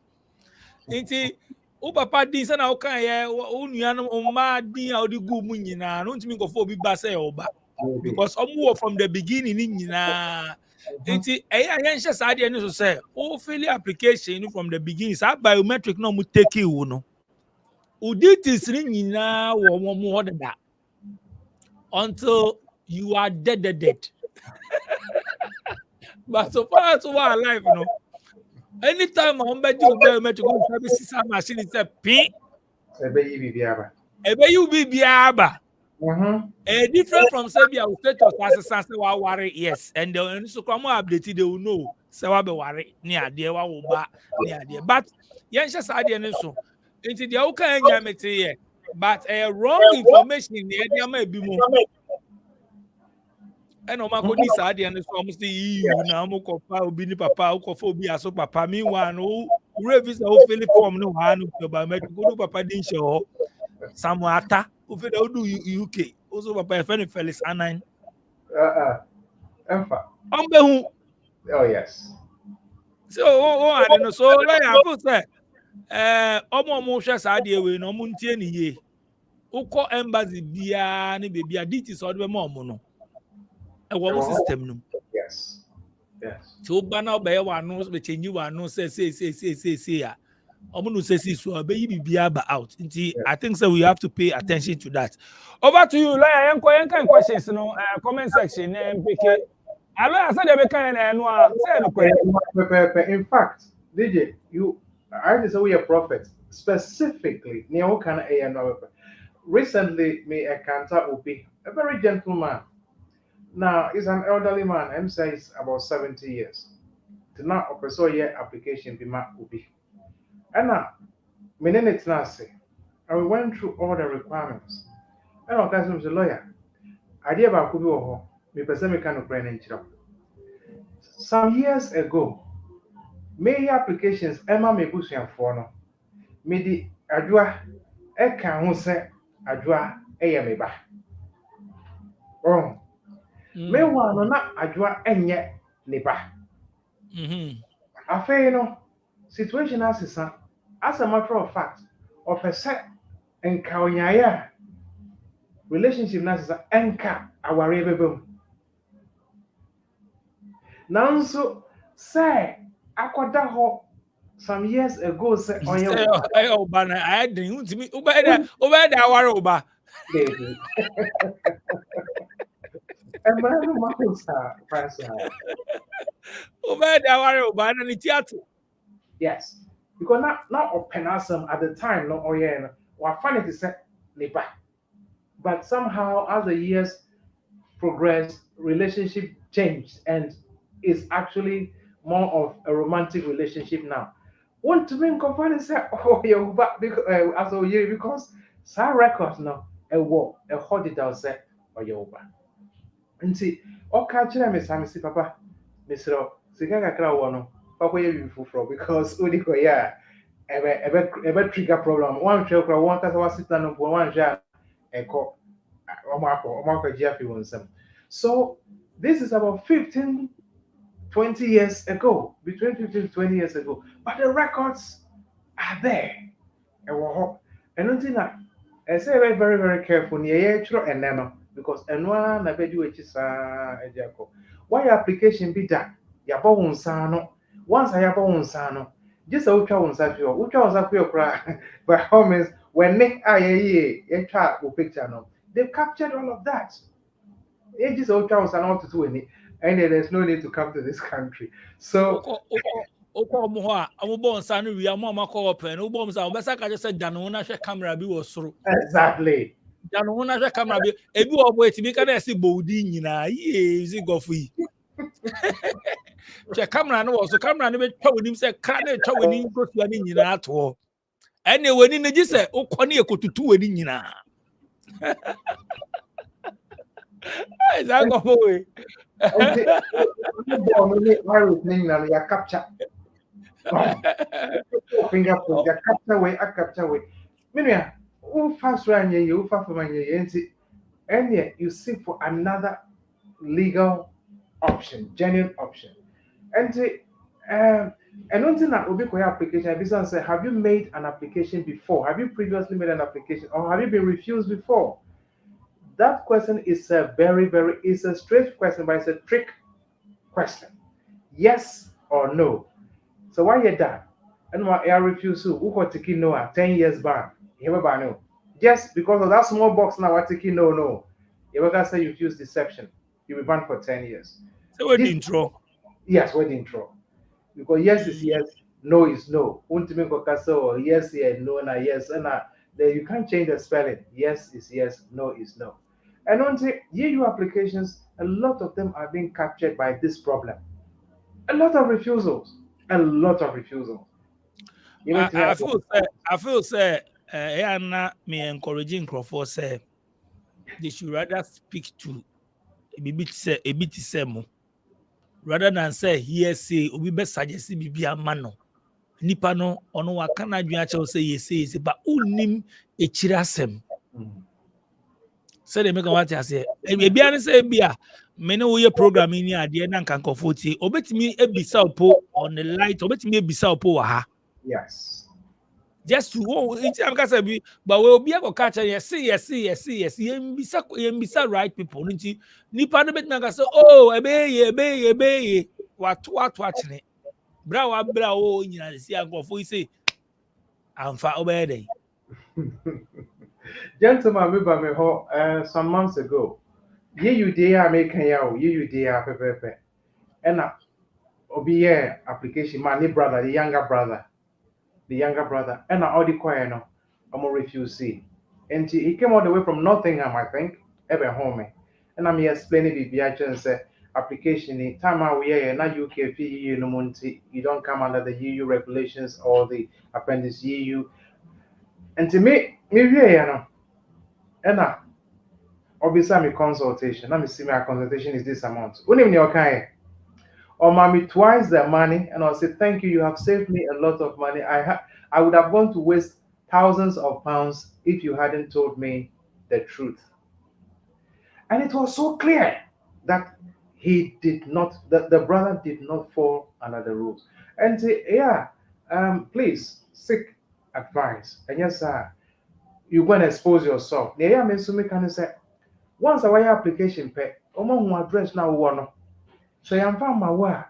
inti o papa din se na o kan ye o nua no o ma din a odi gu mu nyina no ntimi nkofo obi ba se oba because omo from the beginning ni nyina. Inti yen hye saade ni so say o fill application from the beginning sa biometric no mu take you no uditis ni nyina wo mo hodeda until you are dead. But so far as we are alive no anytime on be do biometric go service machine say pin ebe you be biaba. Different from Serbia status as wa worry yes and the so come update they will know say wa be worry near there wa wo ba near there but yen hye saade ne so nti de wo kan nya mete here but wrong information near there ma bi mu and o ma ko di saade ne so am say you na mo ko pa obi ni papa ko fa obi aso papa mi wa no refusal o fill form no ha no ba me ko papa din hye ho Samuata who fit do UK also papa friend Felix Anan Oh yes. So I don't know so like I feel say omo hwe saade we no omo ntie ne ye ukọ embassy bia ne bebia details o de be omo no e wo system no Yes. so ba na obey wa no be change wa no say ya omo no say so be bibia ba out nti I think so we have to pay attention to that. Over to you lawyer yen kan questions no comment section MPK alo I said they kan na no say no In fact, DJ, I just say we are prophet specifically. Recently, me encounter Obi, a very gentleman. Now he's an elderly man. I'm saying he's about 70 years. To now, so year application be ma Obi. And now, it's not say. And we went through all the requirements. And I'll tell him the lawyer. Idea about Kubi or me person me kind of brain. Some years ago, many applications Emma me push and for no. Me di Ajua eka ho se Ajua eye me ba. Oh. Me wa no na Ajua enye ne ba. Afei no situation asesa as a matter of fact of a set enka onyaya relationship na asesa enka aware bebem. Nanso say akoda ho some years ago say oye oba na I didn't ntimi oba da aware oba baby. Emmanuel Makusa Francis. oba da aware oba na ni theater. Yes. Because not open awesome at the time no oye no wa find it say neighbor. But somehow as the years progressed, relationship changed and is actually more of a romantic relationship now. Want to bring company say oh you because as a year because some records now a war a holiday say or you nti oka kire me sam si papa mesro sika kakra wo no papa ye bi fufuro because odi ko ya ebe trigger problem. One trigger one kasa wa sit down for one ja eko omako GFP wonsam. So this is about 15, 20 years ago, between 15 to 20 years ago. But the records are there. And nothing that I say very, very careful near and nano because and one I bet you which is why application be done? Ya bone sano. Once I have bone sano. Just a ultra on Sapio, ultra on Sapio cry. By all means, when Nick a chat will picture no. They've captured all of that. They just ultra on Sano to do any, and there's no need to come to this country. So exactly. Camera no so camera no be twa wonim se kra na twa wonim kotua ni nyina to ene woni ne gi se ukone ekotutu woni nyina ai za go we virus name na ya capture fingerprint ya capture way media who fast run you fast from and you seek for another legal option, genuine option. And one thing that will be your application, this one say, have you made an application before? Have you previously made an application or have you been refused before? That question is a it's a straight question, but it's a trick question. Yes or no. So why you done? And my air refusal, who got taking no 10 years back? You ever no? Yes, because of that small box now, I taking no. You ever say you use deception? You'll be banned for 10 years. So what intro? Yes, what intro? Because yes is yes, no is no. Yes, yeah, no, and yes, and then you can't change the spelling. Yes is yes, no is no. And on the EU applications, a lot of them are being captured by this problem. A lot of refusals. A lot of refusals. I feel say me encouraging Crawford say they should rather speak to a bit semo rather than say hearsay obi be suggest bibi amano nipa no ono waka na adwen ache say yes but unim echira asem say they make what I say ebi an say bia me ne wo ye program ni ade na nkan kofoti obetimi ebisa opo on the light obetimi ebisa opo wa ha. Yes. Just to I'm gonna be, but we'll be able to catch yes. Yembisa right people. Nipa no bet na say, oh, ebe what watching it. Bra o nyina si agofo say amfa obede. Gentlemen, me some months ago. You dare make you dare pepe. And obi application my brother, the younger brother, and all the choir no, I'm a refusee. And he came all the way from Nottingham, I think, ever home. And I'm explaining the BHN say application time out we not UK EU no money, you don't come under the EU regulations or the appendix EU. And to me know, and obviously my consultation. Let me see my consultation is this amount. Only in your kind. Or mommy twice the money, and I'll say thank you. You have saved me a lot of money. I would have gone to waste thousands of pounds if you hadn't told me the truth. And it was so clear that he did not, the brother did not fall under the rules. And please seek advice. And yes, sir, you're going to expose yourself. Yeah, me can say once a application pay, who address now one. So I'm found my word.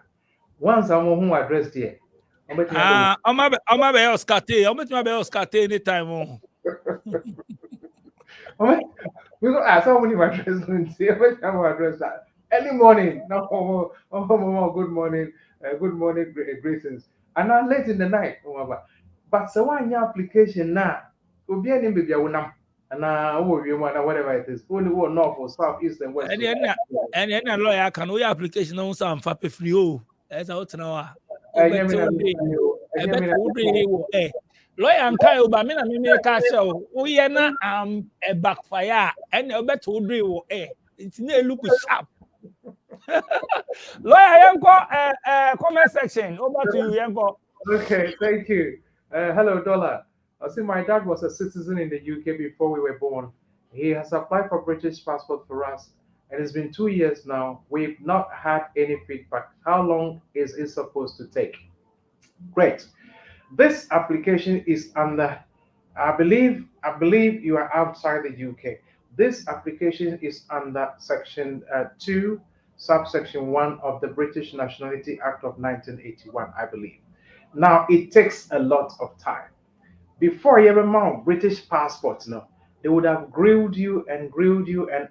Once I'm who address there. I'm be Oscate. I'm be Oscate anytime. We go ask how many address address that. Early morning, no, good morning, greetings. And now late in the night, but so one your application now, will be any baby and whatever it is, only one north or south, east and west. And lawyer can we application on some fappy free. That's out now. Lawyer and Kyle, but me and me castle. We are not a backfire and a better drill. It's near look sharp. Lawyer, I am comment section. Over to you, Yanko. Okay, thank you. Hello, Dollar. I see my dad was a citizen in the UK before we were born. He has applied for British passport for us, and it's been 2 years now. We've not had any feedback. How long is it supposed to take? Great. This application is under, I believe you are outside the UK. This application is under section 2, subsection 1 of the British Nationality Act of 1981, I believe. Now, it takes a lot of time. Before you ever mount British passports, no, they would have grilled you and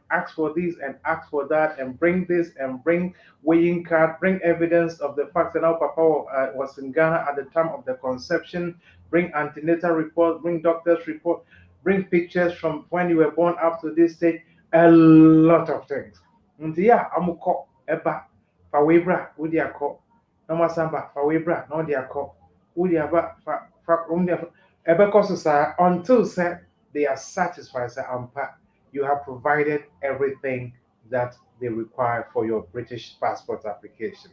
asked for this and asked for that and bring this and bring weighing card, bring evidence of the fact that our papa was in Ghana at the time of the conception, bring antenatal report, bring doctor's report, bring pictures from when you were born up to this stage, a lot of things. And yeah, amuko eba fawebra udi ako, namasamba fawebra no di ako, udi aba fa Ebekoso sir, until sir, they are satisfied, sir, you have provided everything that they require for your British passport application.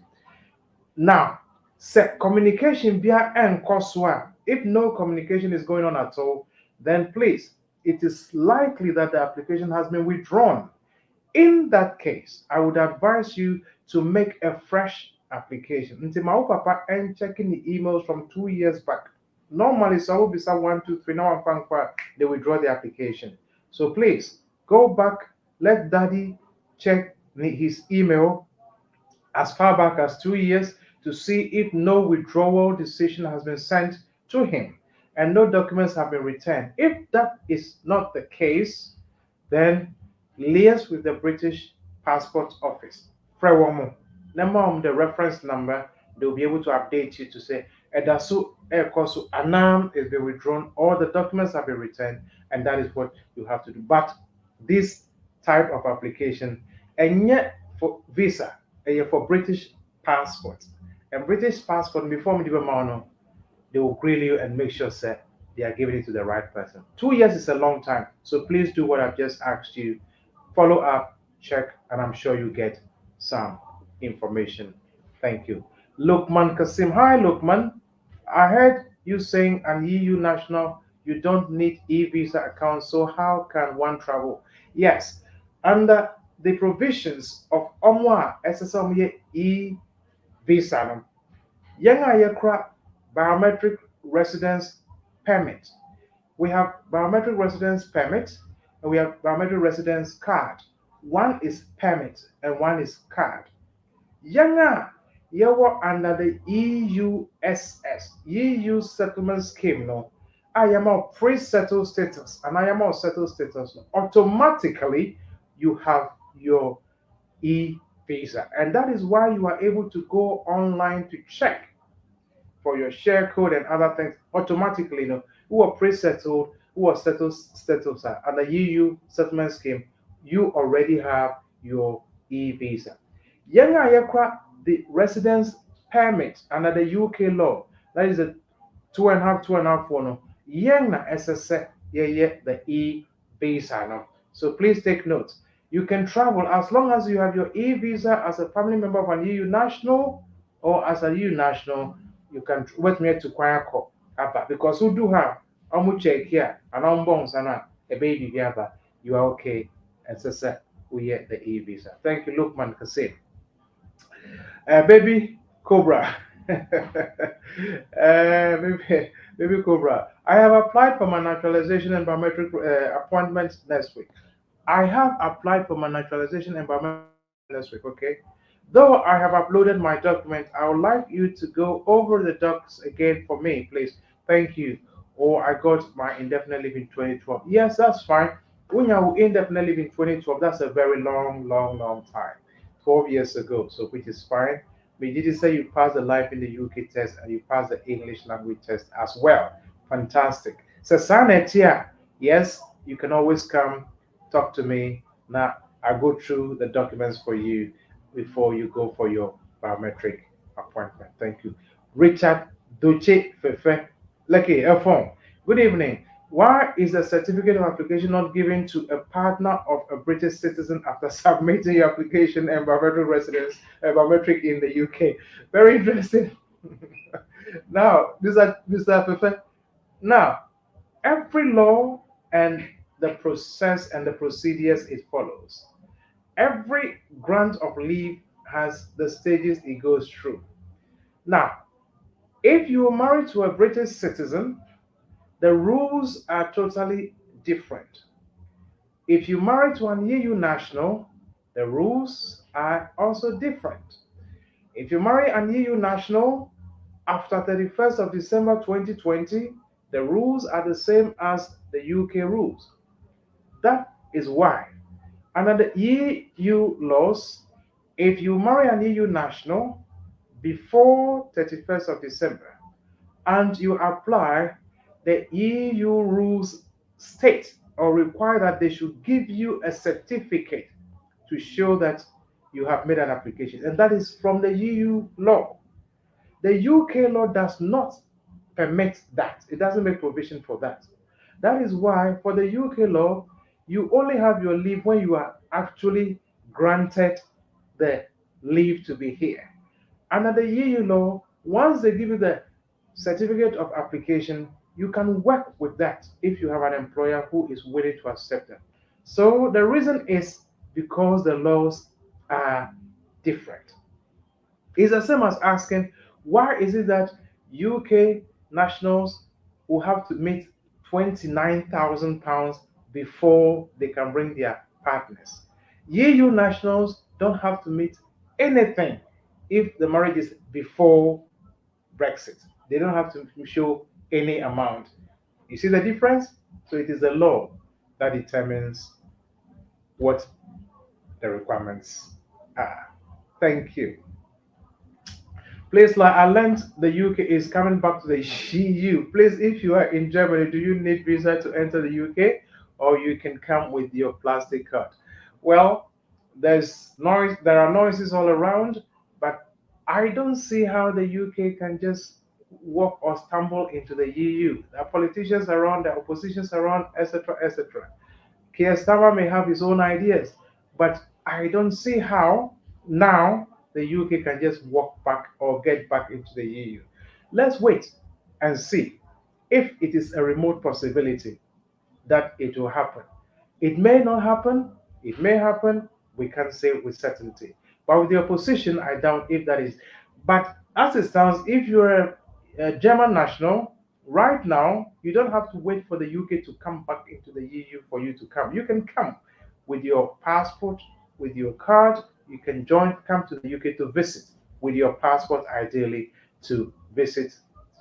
Now, sir, communication via and COSWA. If no communication is going on at all, then please, it is likely that the application has been withdrawn. In that case, I would advise you to make a fresh application. Until my papa and checking the emails from 2 years back. Normally, so I will be some 1, 2, 3. Now I'm they withdraw the application. So please go back, let daddy check his email as far back as 2 years to see if no withdrawal decision has been sent to him and no documents have been returned. If that is not the case, then liaise with the British Passport Office. Frewomo. Number the reference number, they'll be able to update you to say Edasu Ekosu Anam is been withdrawn, all the documents have been returned, and that is what you have to do. But this type of application, and yet for visa, and yet for British passport, and British passport before me they will grill you and make sure that they are giving it to the right person. 2 years is a long time, so please do what I've just asked you. Follow up, check, and I'm sure you get some information. Thank you. Lukman Kasim. Hi, Lukman. I heard you saying an EU national, you don't need e-visa account, so how can one travel? Yes, under the provisions of OMWA SSM e-visa, Yanga Yakra biometric residence permit. We have biometric residence permit and we have biometric residence card. One is permit and one is card. Yanga Yawa under the EUSS, EU settlement scheme, no. I am a pre-settled status and I am a settled status. No. Automatically, you have your e-visa, and that is why you are able to go online to check for your share code and other things automatically, who are pre-settled, who are settled status under EU settlement scheme, you already have your e-visa. Yanga yakwa the residence permit under the UK law, that is a 2.5 no. Yanga SSS the e-visa no. So please take note. You can travel as long as you have your e-visa as a family member of an EU national or as a EU national. You can wait me to choir call because who do have check here and on bones and a baby gather, you are okay. And so we get the e-visa. Thank you, Lukman Kasim. Baby Cobra. Baby Cobra. I have applied for my naturalization and biometric appointment next week. I have applied for my naturalization and biometric next week, okay? Though I have uploaded my document, I would like you to go over the docs again for me, please. Thank you. Or I got my indefinite leave in 2012. Yes, that's fine. When you indefinite leave in 2012, that's a very long time. 12 years ago, so which is fine. But did you say you passed the life in the UK test and you passed the English language test as well? Fantastic. So, Sanetia, yes, you can always come talk to me. Now, I go through the documents for you before you go for your biometric appointment. Thank you. Richard Doche Fefe Lucky phone. Good evening. Why is a certificate of application not given to a partner of a British citizen after submitting your application and biometric residence, biometric in the UK? Very interesting. Now, Mr. Fefe, Now, every law and the process and the procedures it follows. Every grant of leave has the stages it goes through. Now, if you are married to a British citizen, the rules are totally different. If you marry to an EU national, the rules are also different. If you marry an EU national after 31st of December 2020, the rules are the same as the UK rules. That is why, under the EU laws, if you marry an EU national before 31st of December and you apply, the EU rules state or require that they should give you a certificate to show that you have made an application. And that is from the EU law. The UK law does not permit that. It doesn't make provision for that. That is why, for the UK law, you only have your leave when you are actually granted the leave to be here. Under the EU law, once they give you the certificate of application, you can work with that if you have an employer who is willing to accept it. So the reason is because the laws are different. It's the same as asking, why is it that UK nationals will have to meet £29,000 before they can bring their partners? EU nationals don't have to meet anything if the marriage is before Brexit. They don't have to show any amount. You see the difference? So it is the law that determines what the requirements are. Thank you. Please, like I learned the UK is coming back to the EU. Please, if you are in Germany, do you need visa to enter the UK, or you can come with your plastic card? Well, there's noise. There are noises all around, but I don't see how the UK can just walk or stumble into the EU. There are politicians around, there are oppositions around, etc., etc. Keir Starmer may have his own ideas, but I don't see how now the UK can just walk back or get back into the EU. Let's wait and see if it is a remote possibility that it will happen. It may not happen, it may happen, we can't say with certainty. But with the opposition, I doubt if that is. But as it stands, if you're a German national, right now, you don't have to wait for the UK to come back into the EU for you to come. You can come with your passport, with your card. You can come to the UK to visit with your passport, ideally, to visit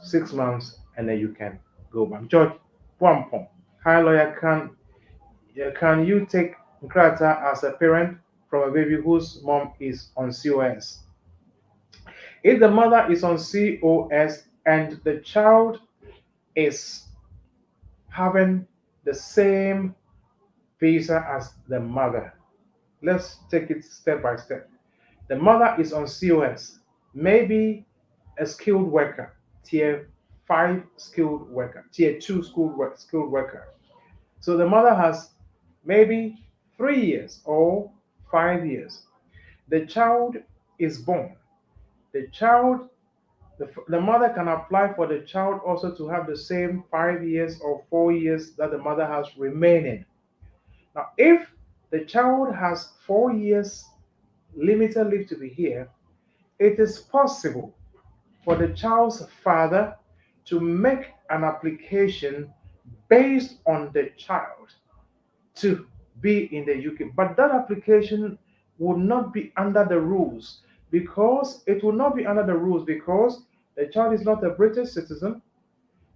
6 months, and then you can go back. George, one point. Hi, lawyer. Can you take Nkrata as a parent from a baby whose mom is on COS? If the mother is on COS and the child is having the same visa as the mother, let's take it step by step. The mother is on COS, maybe a skilled worker, tier 5 skilled worker, tier 2 skilled worker. So the mother has maybe 3 years or 5 years. The child is born. The child, the mother can apply for the child also to have the same 5 years or 4 years that the mother has remaining. Now, if the child has 4 years limited leave to be here, it is possible for the child's father to make an application based on the child to be in the UK. But that application will not be under the rules because it will not be under the rules because the child is not a British citizen.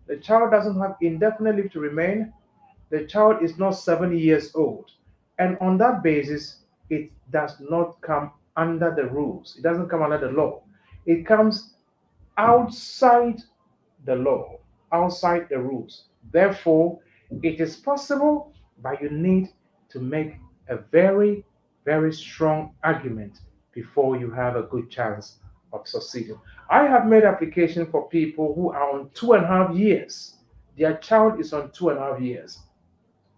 The child doesn't have indefinite leave to remain. The child is not 7 years old. And on that basis, it does not come under the rules. It doesn't come under the law. It comes outside the law, outside the rules. Therefore, it is possible, but you need to make a very, very strong argument before you have a good chance of succeeding. I have made application for people who are on 2.5 years. Their child is on 2.5 years.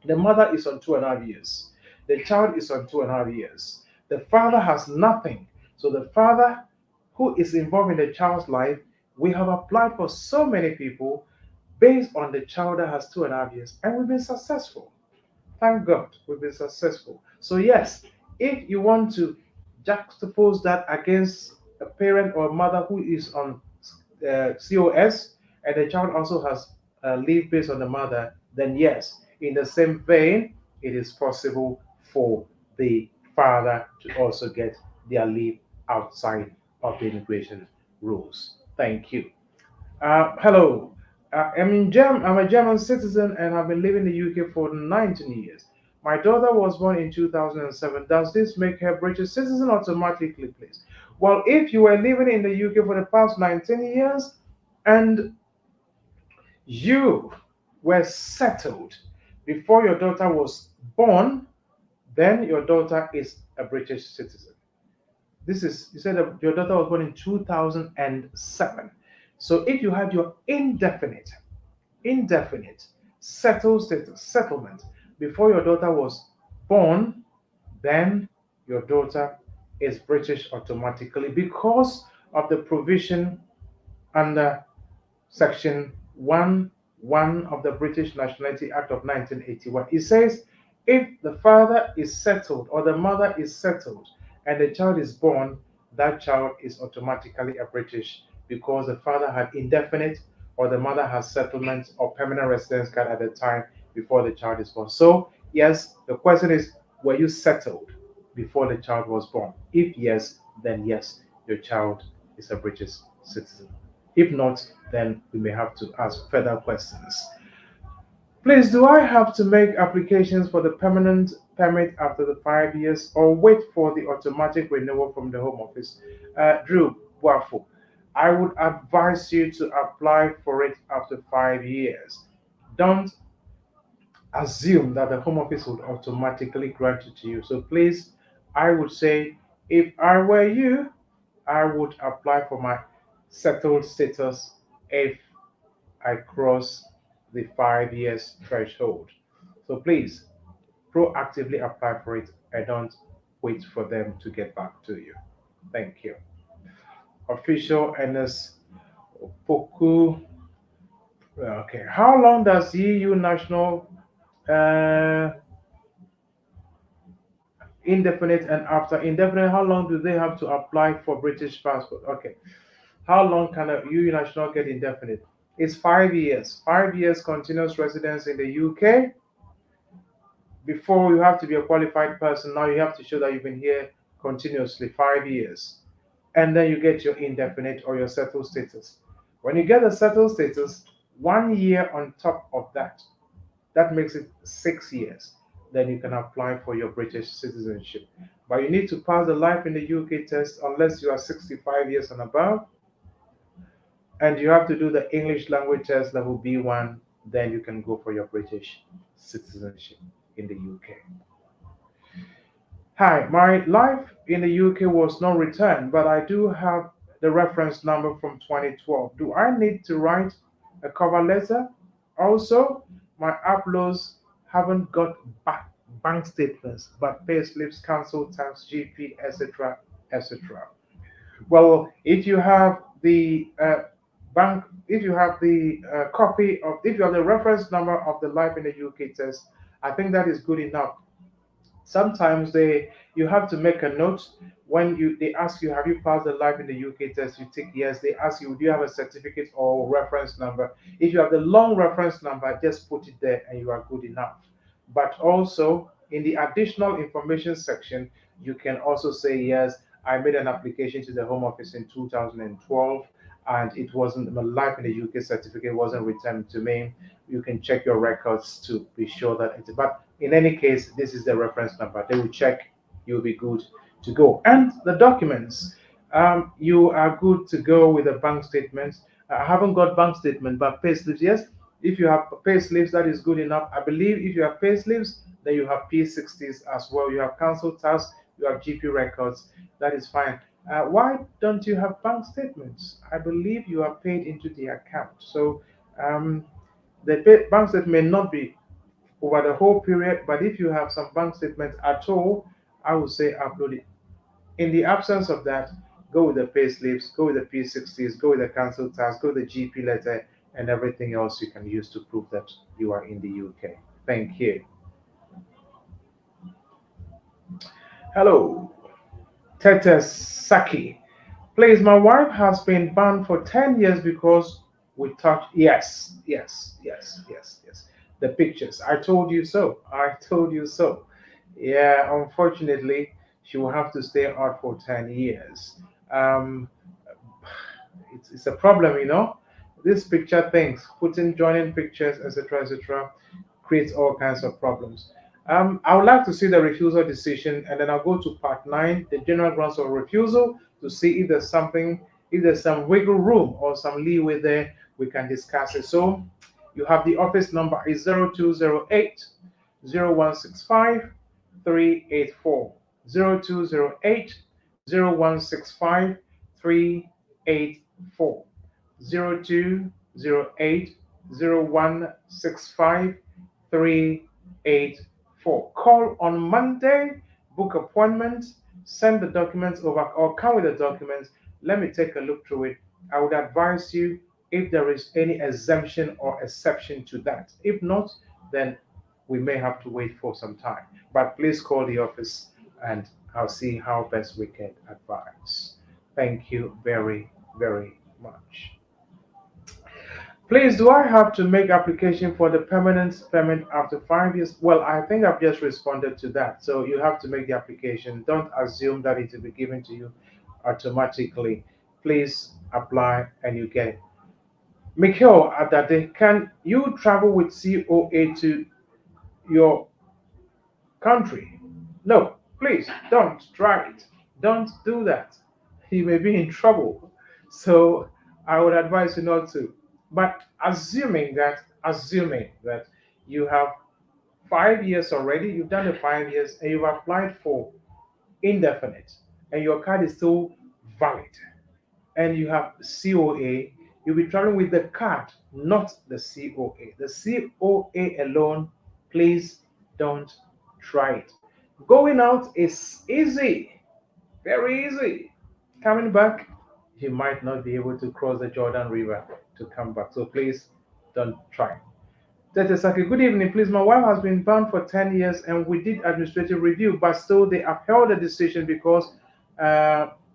The mother is on 2.5 years. The child is on 2.5 years. The father has nothing. So the father who is involved in the child's life, we have applied for so many people based on the child that has 2.5 years, and we've been successful. Thank God, we've been successful. So yes, if you want to juxtapose that against a parent or a mother who is on COS and the child also has leave based on the mother, then yes, in the same vein, it is possible for the father to also get their leave outside of the immigration rules. Thank you. Hello. I'm a German citizen and I've been living in the UK for 19 years. My daughter was born in 2007. Does this make her British citizen automatically, please? Well, if you were living in the UK for the past 19 years and you were settled before your daughter was born, then your daughter is a British citizen. This is, you said that your daughter was born in 2007. So if you had your indefinite settled status, settlement before your daughter was born, then your daughter is British automatically because of the provision under Section 1 of the British Nationality Act of 1981. It says if the father is settled or the mother is settled and the child is born, that child is automatically a British because the father had indefinite or the mother has settlement or permanent residence card at the time before the child is born. So, yes, the question is were you settled before the child was born? If yes, then yes, your child is a British citizen. If not, then we may have to ask further questions. Please, do I have to make applications for the permanent permit after the 5 years or wait for the automatic renewal from the Home Office? Drew Wafo, I would advise you to apply for it after 5 years. Don't assume that the Home Office would automatically grant it to you. So please, I would say, if I were you, I would apply for my settled status if I cross the 5 years threshold. So please proactively apply for it and don't wait for them to get back to you. Thank you. Official NS Poku. Okay. How long does EU national indefinite and after indefinite, how long do they have to apply for British passport? Okay. How long can a EU national get indefinite? It's 5 years. 5 years continuous residence in the UK. Before you have to be a qualified person, now you have to show that you've been here continuously 5 years. And then you get your indefinite or your settled status. When you get the settled status, 1 year on top of that, that makes it 6 years. Then you can apply for your British citizenship. But you need to pass the life in the UK test unless you are 65 years and above. And you have to do the English language test level B1, then you can go for your British citizenship in the UK. Hi, my life in the UK was not returned, but I do have the reference number from 2012. Do I need to write a cover letter? Also, my uploads haven't got bank statements, but pay slips, council tax, GP, etc., etc. Well, if you have the bank, if you have the copy of, if you have the reference number of the life in the UK test, I think that is good enough. Sometimes you have to make a note when they ask you, have you passed the life in the UK test? You tick yes. They ask you, do you have a certificate or reference number? If you have the long reference number, just put it there and you are good enough. But also in the additional information section, you can also say yes, I made an application to the Home Office in 2012 and it wasn't, my life in the UK certificate wasn't returned to me. You can check your records to be sure that it's, but in any case, this is the reference number. They will check, you'll be good to go. And the documents, you are good to go with the bank statements. I haven't got bank statement, but pay slips, yes. If you have pay slips, that is good enough. I believe if you have pay slips, then you have P60s as well. You have council tax, you have GP records. That is fine. Why don't you have bank statements? I believe you are paid into the account. So the bank statement may not be over the whole period, but if you have some bank statements at all, I would say upload it. In the absence of that, go with the pay slips, go with the P60s, go with the council tax, go with the GP letter, and everything else you can use to prove that you are in the UK. Thank you. Hello, Tete Saki. Please, my wife has been banned for 10 years because we touched. Yes, yes, yes, yes, yes. The pictures. I told you so. I told you so. Yeah, unfortunately, she will have to stay out for 10 years. Um, it's a problem, you know. This picture things, putting joining pictures, etc., creates all kinds of problems. I would like to see the refusal decision, and then I'll go to part nine, the general grounds of refusal, to see if there's something, if there's some wiggle room or some leeway there, we can discuss it. So, you have the office number is 0208 0165 384. 0208 0165 384. 0208 0165 384. Call on Monday, book appointments, send the documents over, or come with the documents. Let me take a look through it. I would advise you if there is any exemption or exception to that. If not, then we may have to wait for some time. But please call the office and I'll see how best we can advise. Thank you very, very much. Please, do I have to make application for the permanent payment after 5 years? Well, I think I've just responded to that. So you have to make the application. Don't assume that it will be given to you automatically. Please apply and you get it. Mikhail Adade, can you travel with COA to your country? No, please don't try it. Don't do that. You may be in trouble. So I would advise you not to. But assuming that you have 5 years already, you've done the 5 years and you've applied for indefinite and your card is still valid and you have COA, you'll be traveling with the card, not the COA. The COA alone, please don't try it. Going out is easy, very easy. Coming back, you might not be able to cross the Jordan River to come back. So please don't try. Tetesaki, good evening. Please, my wife has been banned for 10 years and we did administrative review, but still they upheld the decision because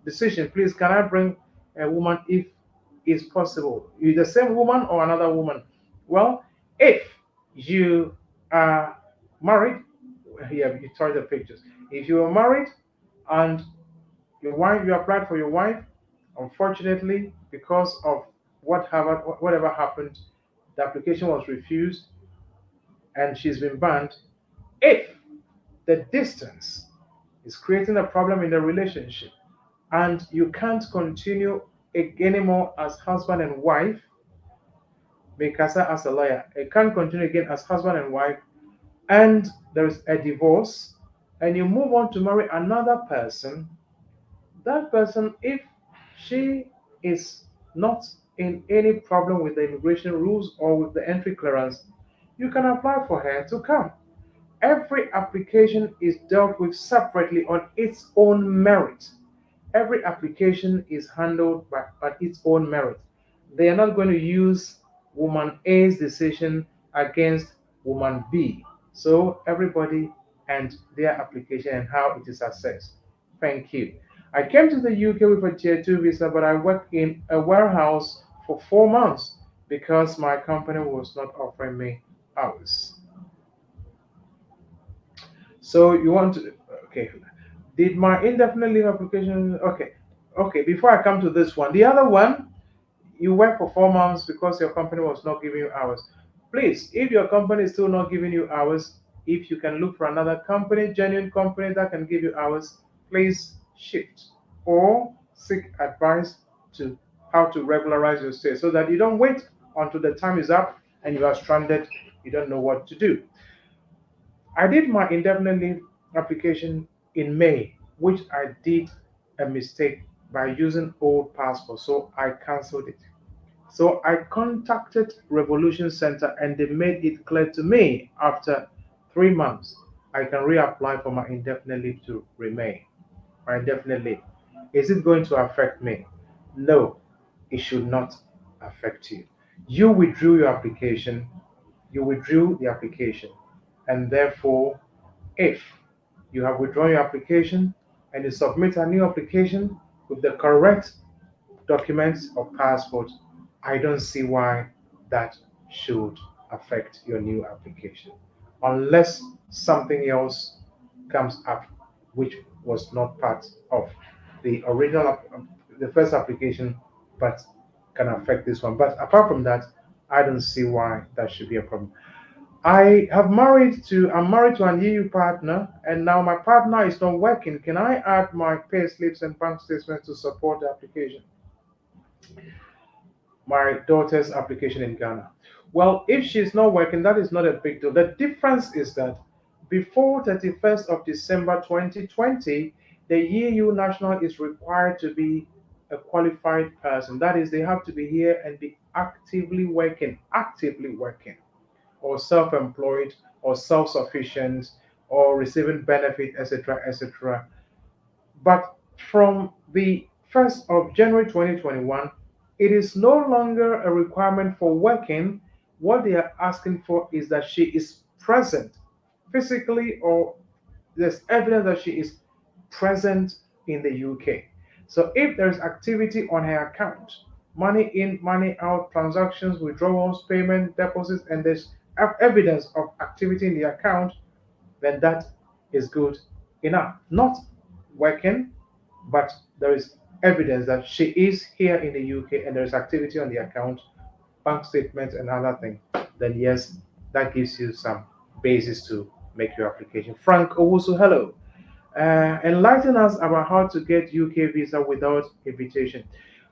decision. Please, can I bring a woman if it's possible? You the same woman or another woman? Well, if you are married, here you try the pictures. If you are married and your wife, you applied for your wife, unfortunately, because of whatever happened, the application was refused and she's been banned. If the distance is creating a problem in the relationship and you can't continue anymore as husband and wife, Mikasa as a lawyer, it can't continue again as husband and wife, and there is a divorce, and you move on to marry another person, that person, if she is not in any problem with the immigration rules or with the entry clearance, you can apply for her to come. Every application is dealt with separately on its own merit. Every application is handled on its own merit. They are not going to use woman A's decision against woman B. So everybody and their application and how it is assessed. Thank you. I came to the UK with a tier 2 visa, but I worked in a warehouse for 4 months because my company was not offering me hours. So you want to, okay. Did my indefinite leave application, okay. Okay, before I come to this one, the other one, you work for 4 months because your company was not giving you hours. Please, if your company is still not giving you hours, if you can look for another company, genuine company that can give you hours, please shift or seek advice to how to regularize your stay so that you don't wait until the time is up and you are stranded, you don't know what to do. I did my indefinite leave application in May, which I did a mistake by using old passport, so I cancelled it. So I contacted Revolution Center and they made it clear to me after 3 months I can reapply for my indefinite leave to remain. My indefinite leave. Is it going to affect me? No, it should not affect you. You withdrew your application, you withdrew the application, and therefore, if you have withdrawn your application and you submit a new application with the correct documents or passport, I don't see why that should affect your new application. Unless something else comes up which was not part of the original, the first application, but can affect this one. But apart from that, I don't see why that should be a problem. I'm married to an EU partner, and now my partner is not working. Can I add my pay slips and bank statements to support the application? My daughter's application in Ghana. Well, if she's not working, that is not a big deal. The difference is that before 31st of December 2020, the EU national is required to be a qualified person. That is, they have to be here and be actively working, or self-employed, or self-sufficient, or receiving benefit, etc., etc. But from the 1st of January 2021, it is no longer a requirement for working. What they are asking for is that she is present physically, or there's evidence that she is present in the UK. So if there's activity on her account, money in, money out, transactions, withdrawals, payment, deposits, and there's evidence of activity in the account, then that is good enough. Not working, but there is evidence that she is here in the UK and there is activity on the account, bank statements, and other things. Then yes, that gives you some basis to make your application. Frank Owusu, hello. Enlighten us about how to get UK visa without invitation.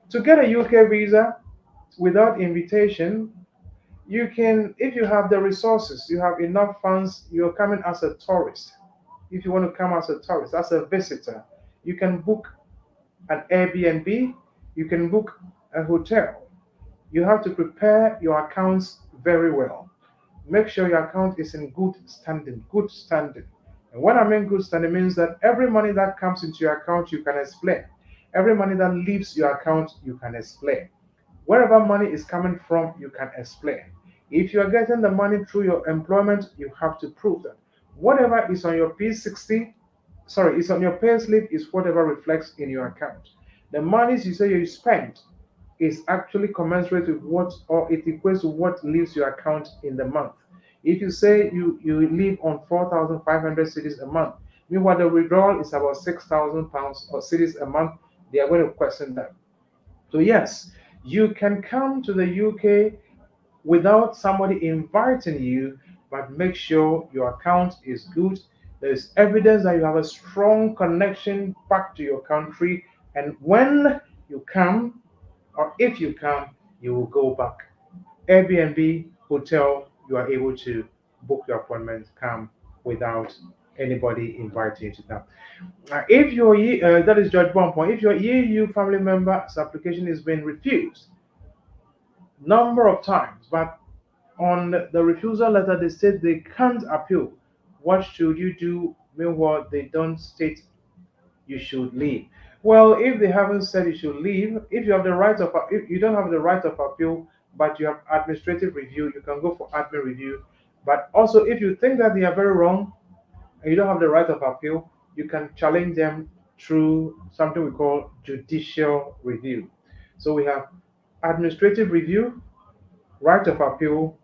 To get a UK visa without invitation, you can, if you have the resources, you have enough funds, you're coming as a tourist. If you want to come as a tourist, as a visitor, you can book an Airbnb, you can book a hotel. You have to prepare your accounts very well. Make sure your account is in good standing, good standing. And when I mean good standing, means that every money that comes into your account, you can explain. Every money that leaves your account, you can explain. Wherever money is coming from, you can explain. If you are getting the money through your employment, you have to prove that. Whatever is on your P60, sorry, is on your pay slip is whatever reflects in your account. The monies you say you spent is actually commensurate with what, or it equates to what leaves your account in the month. If you say you live on 4,500 cities a month, meanwhile the withdrawal is about 6,000 pounds or cities a month, they are going to question that. So yes, you can come to the UK without somebody inviting you, but make sure your account is good. There is evidence that you have a strong connection back to your country, and when you come, or if you come, you will go back. Airbnb, hotel, you are able to book your appointment, come without anybody inviting you to come. If your that is Judge one point. If your EU family member's application is being refused number of times, but on the refusal letter they state they can't appeal, what should you do? Meanwhile, they don't state you should leave. Well, if they haven't said you should leave, if you have the right of, if you don't have the right of appeal, but you have administrative review, you can go for admin review. But also, if you think that they are very wrong and you don't have the right of appeal, you can challenge them through something we call judicial review. So we have administrative review, right of appeal,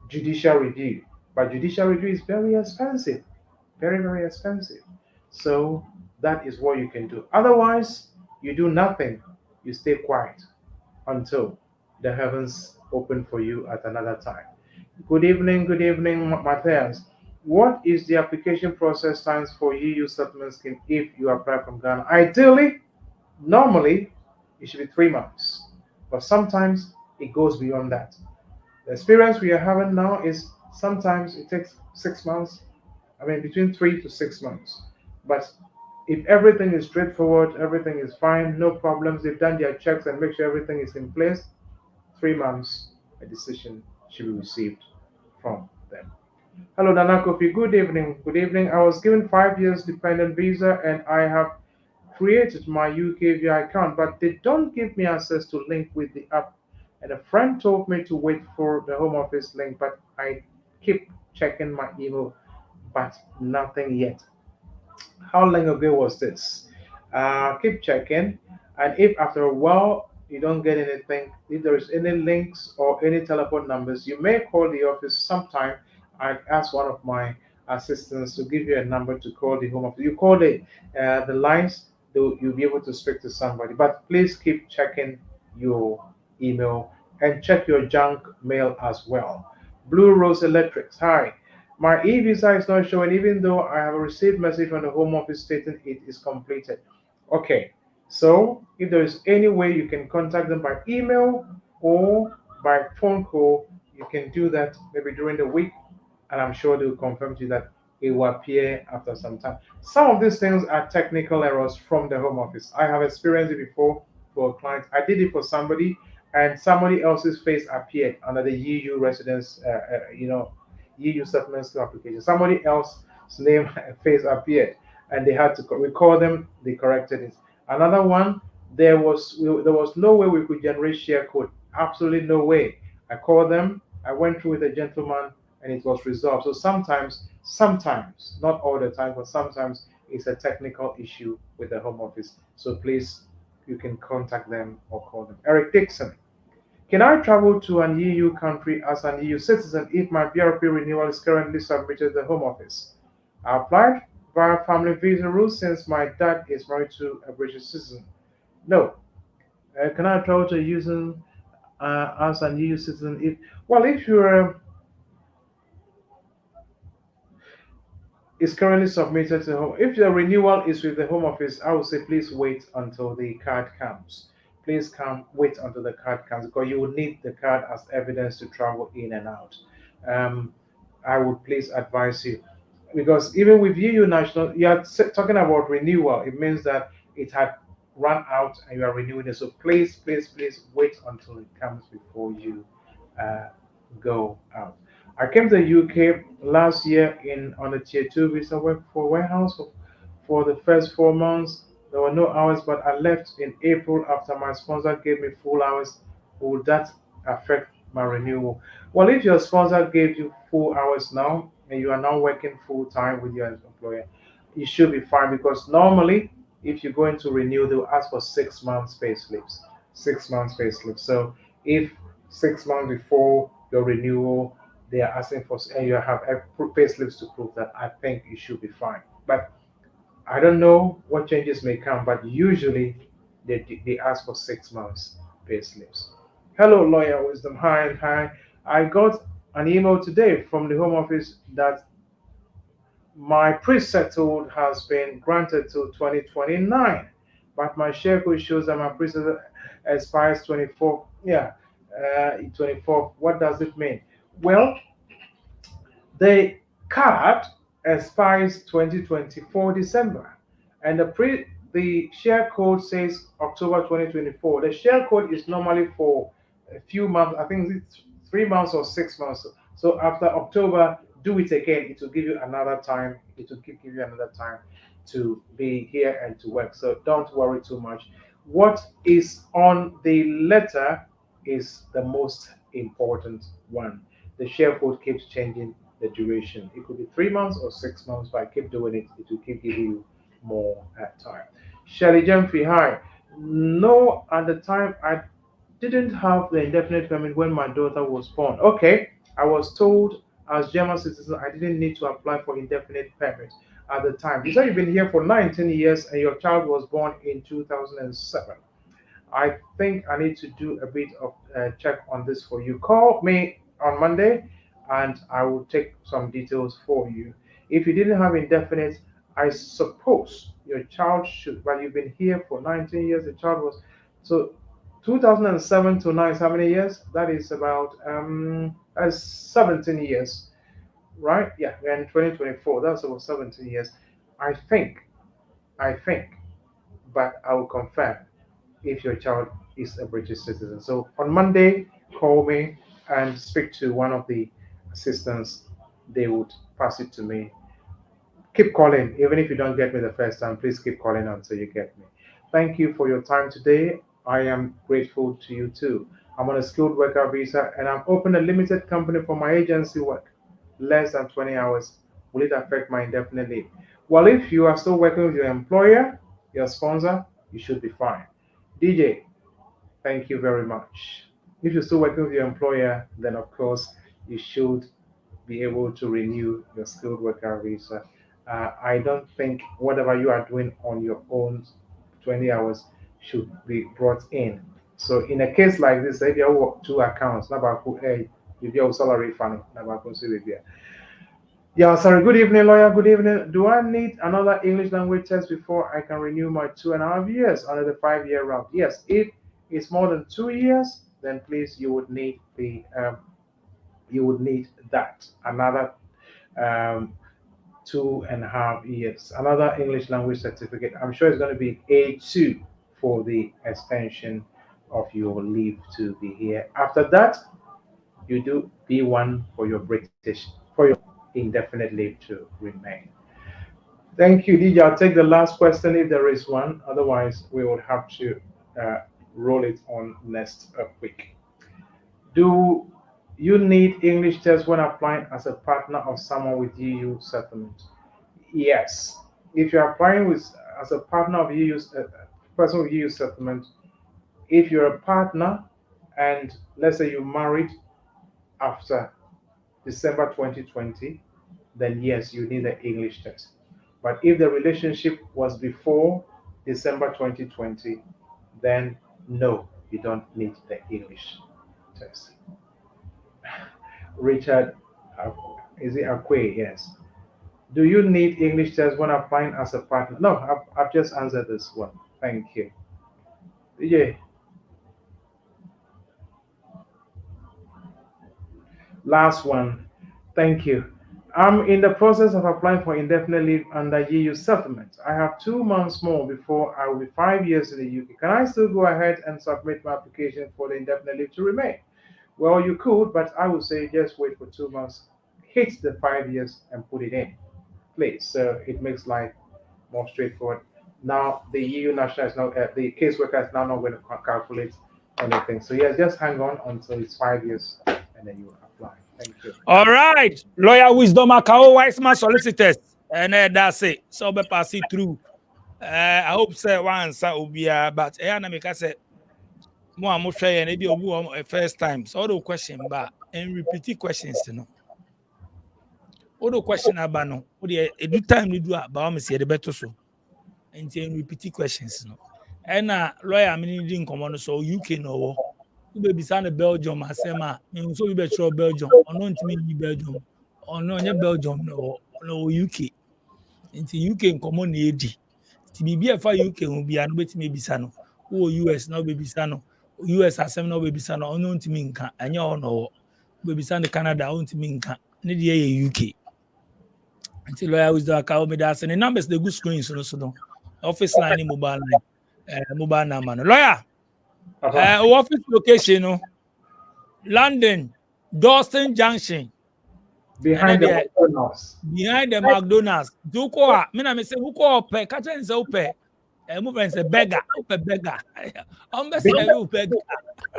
judicial review. But judicial review is very expensive, very, very expensive. So that is what you can do. Otherwise, you do nothing. You stay quiet until the heavens open for you at another time. Good evening, Matthias. What is the application process times for EU settlement scheme if you apply from Ghana? Ideally, normally, it should be 3 months, but sometimes it goes beyond that. The experience we are having now is sometimes it takes 6 months, I mean, between 3 to 6 months. But if everything is straightforward, everything is fine, no problems, they've done their checks and make sure everything is in place, 3 months, a decision should be received from them. Hello, Nana Kofi. Good evening. Good evening. I was given 5 years dependent visa and I have created my UK VI account, but they don't give me access to link with the app. And a friend told me to wait for the home office link, but I keep checking my email, but nothing yet. How long ago was this? Keep checking, and if after a while you don't get anything, if there is any links or any telephone numbers, you may call the office sometime. I ask one of my assistants to give you a number to call the home office. You call the lines, you'll be able to speak to somebody. But please keep checking your email and check your junk mail as well. Blue Rose Electrics. Hi. My e-visa is not showing even though I have received message from the home office stating it is completed. Okay, so if there is any way you can contact them by email or by phone call, you can do that maybe during the week, and I'm sure they'll confirm to you that it will appear after some time. Some of these things are technical errors from the home office. I have experienced it before for a client. I did it for somebody, and somebody else's face appeared under the EU residence, EU settlement scheme application. Somebody else's name and face appeared, and they had to we called them. They corrected it. Another one, there was no way we could generate share code. Absolutely no way. I called them. I went through with a gentleman, and it was resolved. So sometimes, not all the time, but sometimes it's a technical issue with the home office. So please, you can contact them or call them. Eric Dixon. Can I travel to an EU country as an EU citizen if my BRP renewal is currently submitted to the Home Office? I applied via family visa rules since my dad is married to a British citizen. No. Can I travel to using as an EU citizen if you're is currently submitted to home. If the renewal is with the Home Office, I would say please wait until the card comes. Please wait until the card comes because you will need the card as evidence to travel in and out. Um, I would please advise you because even with EU national, you are talking about renewal. It means that it had run out and you are renewing it. So please wait until it comes before you uh, go out. I came to the UK last year in on a tier two visa work for warehouse for the first 4 months. There were no hours, but I left in April after my sponsor gave me full hours. Will that affect my renewal? Well, if your sponsor gave you full hours now and you are now working full time with your employer, you should be fine because normally if you're going to renew, they'll ask for 6 months pay slips. 6 months pay slips. So if 6 months before your renewal, they are asking for, and you have pay slips to prove that, I think you should be fine. But I don't know what changes may come, but usually they ask for 6 months pay slips. Hello, Lawyer Wisdom. Hi. I got an email today from the Home Office that my pre-settled has been granted till 2029, but my share code shows that my pre-settled expires 24. Yeah, 24. What does it mean? Well, the card expires 2024 December, and the share code says October 2024. The share code is normally for a few months. I think it's 3 months or 6 months. So after October, do it again. It will give you another time. It will give you another time to be here and to work. So don't worry too much. What is on the letter is the most important one. The share code keeps changing the duration. It could be 3 months or 6 months, but I keep doing it. It will keep giving you more time. Shelly Jemfi, hi. No, at the time I didn't have the indefinite permit when my daughter was born. Okay, I was told as German citizen I didn't need to apply for indefinite permit at the time. You said you've been here for 19 years and your child was born in 2007. I think I need to do a bit of check on this for you. Call me on Monday and I will take some details for you. If you didn't have indefinite, I suppose your child should, but you've been here for 19 years, the child was, so 2007 to now is how many years? That is about 17 years, right? Yeah, we're in 2024. That's about 17 years. I think, but I will confirm if your child is a British citizen. So on Monday, call me and speak to one of the assistants. They would pass it to me. Keep calling, even if you don't get me the first time, please keep calling until you get me. Thank you for your time today. I am grateful to you too. I'm on a skilled worker visa and I'm open a limited company for my agency work. Less than 20 hours. Will it affect my indefinite leave? Well, if you are still working with your employer, your sponsor, you should be fine. DJ, thank you very much. If you're still working with your employer, then of course you should be able to renew your skilled worker visa. I don't think whatever you are doing on your own 20 hours should be brought in. So in a case like this, if you work two accounts, if you have salary funding, yeah, sorry. Good evening, lawyer. Good evening. Do I need another English language test before I can renew my 2.5 years under the 5 year route? Yes. If it's more than 2 years, then please you would need that another 2.5 years, another English language certificate. I'm sure it's going to be A2 for the extension of your leave to be here. After that, you do B1 for your British, for your indefinite leave to remain. Thank you, DJ. I'll take the last question if there is one. Otherwise, we will have to uh, roll it on next week. Do you need English test when applying as a partner of someone with EU settlement? Yes. If you're applying with as a partner of EU, person with EU settlement, if you're a partner and let's say you married after December 2020, then yes, you need the English test. But if the relationship was before December 2020, then no, you don't need the English test. Richard, is it Akwe? Yes. Do you need English test when applying as a partner? No, I've just answered this one. Thank you. Yeah. Last one. Thank you. I'm in the process of applying for indefinite leave under EU settlement. I have 2 months more before I will be 5 years in the UK. Can I still go ahead and submit my application for the indefinite leave to remain? Well, you could, but I would say just wait for 2 months, hit the 5 years, and put it in, please. So it makes life more straightforward. Now, the EU national is now, the caseworker is now not going to calculate anything. So, yes, just hang on until it's 5 years and then you apply. Thank you. All right. Lawyer Wisdom Akao, wise man solicitors. And that's it. So be pass it through. I hope say once will be but I make say more mo share and maybe obu first time. So all the question but and repeat questions no. All the question about no. All the do time we do about me see the better so. And repeat questions no. And lawyer me need come so UK no. Ubebisa na Belgium asem a nso bi betro Belgium ono ntimi yi Belgium ono nye Belgium no UK nti UK nkomo na edi ti bibi efa UK hu bia no betimi ebisa no wo US na obebisa no US asem na obebisa no ono ntimi nka anya ono obebisa no Canada ono ntimi nka ne de ye UK nti lawyer wisdom aka o me da say the numbers the good screens no office line mobile line mobile number no lawyer office location no London, Dawson Junction. Behind the McDonald's. Behind the McDonald's. Duko, me say uko ope, catch and say ope. Move and say beggar, ope beggar. Say beggar.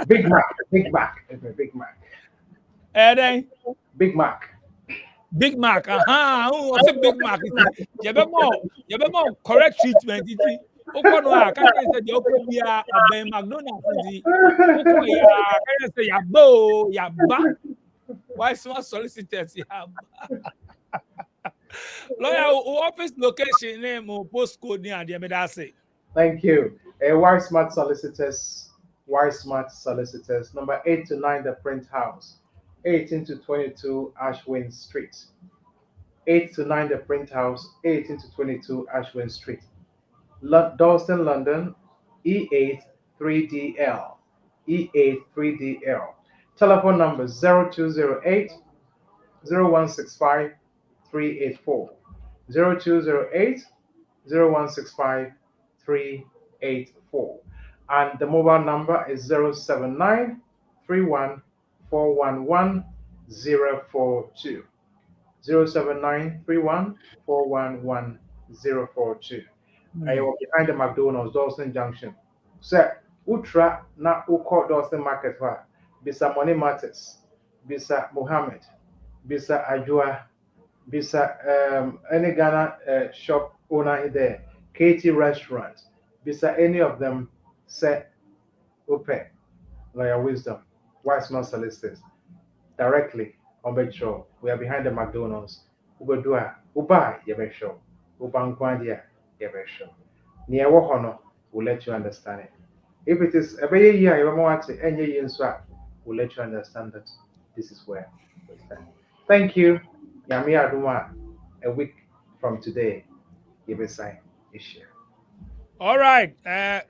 Big Mac, Big Mac, Big Mac. Then Big Mac. Big Mac, who say Big Mac? You be more correct treatment. Oko no a ka say the oko bia aben McDonald's di oko ya ka say ya bo ya ba why small solicitors ya ba lawyer office location name or postcode ni ade me da say. Thank you. Why Smart Solicitors, Why Smart Solicitors, number 8 to 9 the Print House, 18 to 22 Ashwin Street. 8 to 9 the Print House, 18 to 22 Ashwin Street. Dalston, London, E8 3DL. E8 3DL. Telephone number 0208 0165 384. 0208 0165 384. And the mobile number is 079 31 411 042. 079 31 411 042. I was behind the McDonald's, Dawson Junction. Sir, Utra na uko Dawson Market wa bisa Money Matters, bisa Muhammad, bisa Ajua, bisa any Ghana shop owner there, Katie Restaurant, bisa any of them say open lawyer wisdom, wise not solicitors directly on Big Show. We are behind the McDonald's. Ubedua, Uba, Yebe Show. Ubankwandia, Yebe Show. Near Wahono will let you understand it. If it is a very year, you want to any year swap, will let you understand that this is where we stand. Thank you. Yami Aduma, a week from today, Yebe Sai, issue. All right.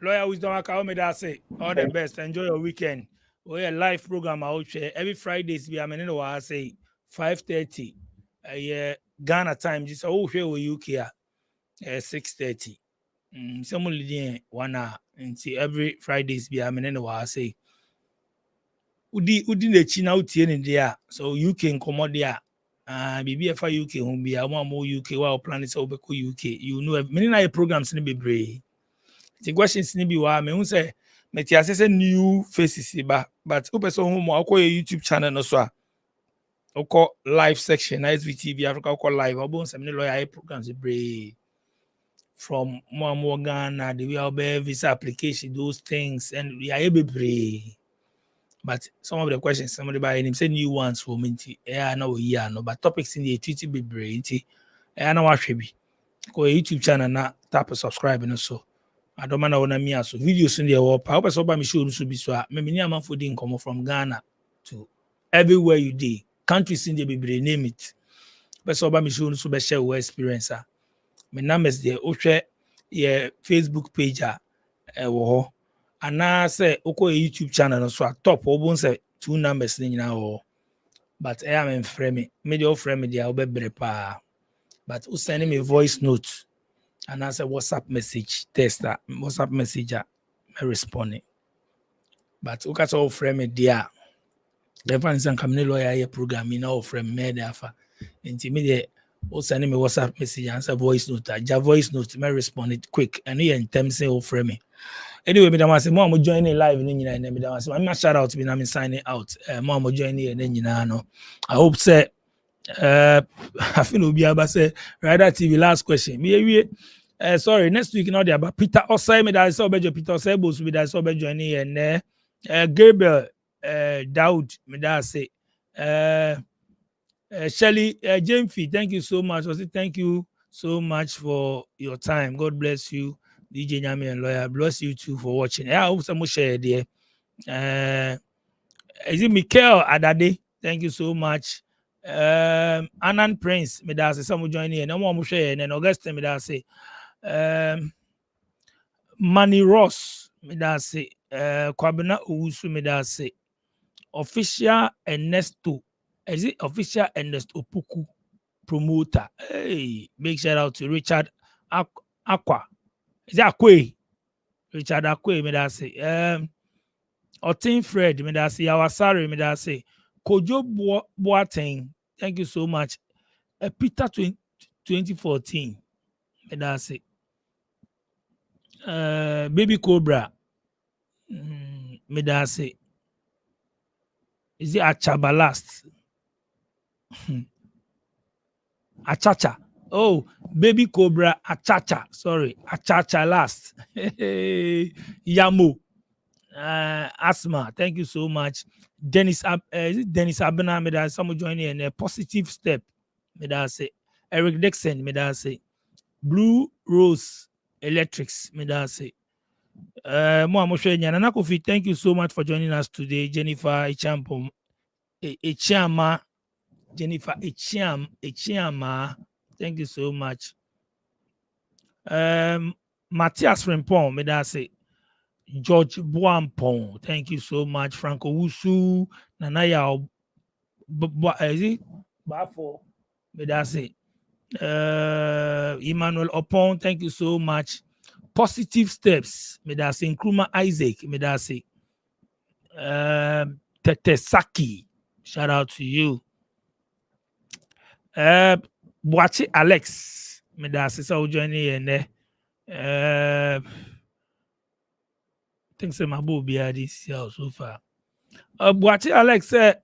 Lawyer Wisdom Akaomeda say, all the best. Enjoy your weekend. We a live program out here every Fridays. We are in I say 5:30. Ghana time. Just here with UK 6:30. Some leading 1 hour. And see every Fridays we are in I say. Udi the China out here in there. So UK in Comodia. Maybe if UK home be more UK while planets over UK. You know many programs in the brave. The questions ni bi wa me hu say meti asese new faces ba but o person hu mo akọ YouTube channel no so a okọ live section na SVTV Africa okọ live obo nsem ni lawyer programs brave from mo Ghana the way about visa application those things and we are able brave but some of the questions somebody by him say new ones for me na we here no but topics in the treaty be brave na wa hwe bi ko YouTube channel na tap subscribe no so Adoma na wona mia so videos in the wall pa opa so ba me show no so bi so a me ni amanfo di nkomo from Ghana to everywhere you dey countries in the bebre name it so ba me show no so be share your experience a me numbers there o hwe your Facebook page a wo ho ana say okọ YouTube channel no so a top obon say two numbers ni nyina wo but I am in frame me dey frame there obebre pa but o send me voice note and as a WhatsApp message tester, WhatsApp messenger, I responding. But okay, so frame it there. The fans and community lawyer here program, you know, frame me there for intimidate. Or sending me WhatsApp message and say voice note. Ja voice note, me respond it quick. And here in terms say frame me. Anyway, me damn say mom joining live in Nigeria and me damn say I'm not shout out to me. I'm signing out. Mom joining here in Nigeria. I hope say. I feel will be able to say Rider TV last question. Sorry, next week now there about Peter Osai me that so bejo Peter Osai boss me that so bejo any and Gabriel Daud me that say Shelly Jamfi, thank you so much. I say thank you so much for your time. God bless you, DJ Nyami and lawyer. Bless you too for watching. I hope some share there. Is it Michael Adade? Thank you so much. Anan Prince, me da say some join here. No more share and Augustine me da say. Manny Ross, me da say. Kwabena Owusu me da say. Official Ernesto. Is it official Ernesto Puku promoter? Hey, big shout out to Richard Aqua. Is it Akwe? Richard Akwe me da say. Otin Fred, me da say. Awasari me da say. Kojo Boateng, thank you so much. Peter 2014, me da say. Baby Cobra, me da say. Is it Achaba last? Achacha. Oh, Baby Cobra Achacha. Sorry, Achacha last. Yamo. Asma, thank you so much. Dennis is it Dennis Abena, me da someone joining in a positive step. Me da say. Eric Dixon, me da say. Blue Rose Electrics, me da say. Nana Kofi, thank you so much for joining us today. Jennifer Echiama, Jennifer Echiama, thank you so much. Matthias Frimpong, me da say. George Boampong, thank you so much. Franco Wusu, Nanaya, is it Bafo? Me da say. Emmanuel Opon, thank you so much. Positive steps, me da say. Nkrumah Isaac, me da say. Tetesaki, shout out to you. Boachi Alex, me da say. So joining in there. Thanks, my boy, be this year so far. What Alex said,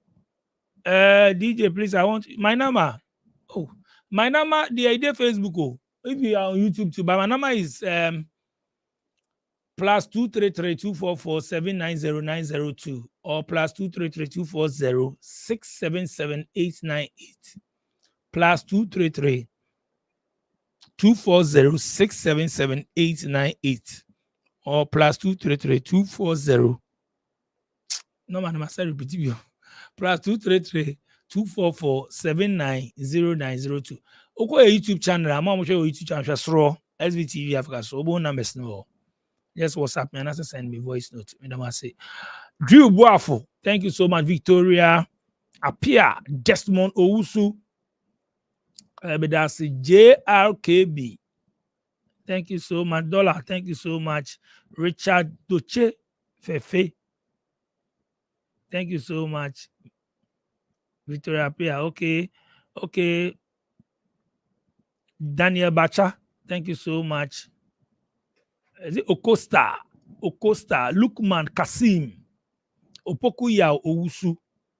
DJ, please, I want my number. Oh, my number, the idea Facebook. Oh, if you are on YouTube too, but my number is plus 233-244-790-902 or plus 233-240-677-898 plus 233-240-677-898 or plus 233-240. No man, I must repeat you. Plus 233-244-790-902. Okay, YouTube channel. I'm on your YouTube channel. Show SVTV Africa. So, bon numbers no. Just WhatsApp me and also send me voice note. I say, Drew Boafo. Thank you so much, Victoria. Apia Desmond Owusu. But that's JRKB. Thank you so much, Dollar. Thank you so much, Richard Doche Fefe. Thank you so much, Victoria Apia. Okay. Daniel Bacha. Thank you so much. Is it Okosta, Lukman Kasim, Opokuya Owusu.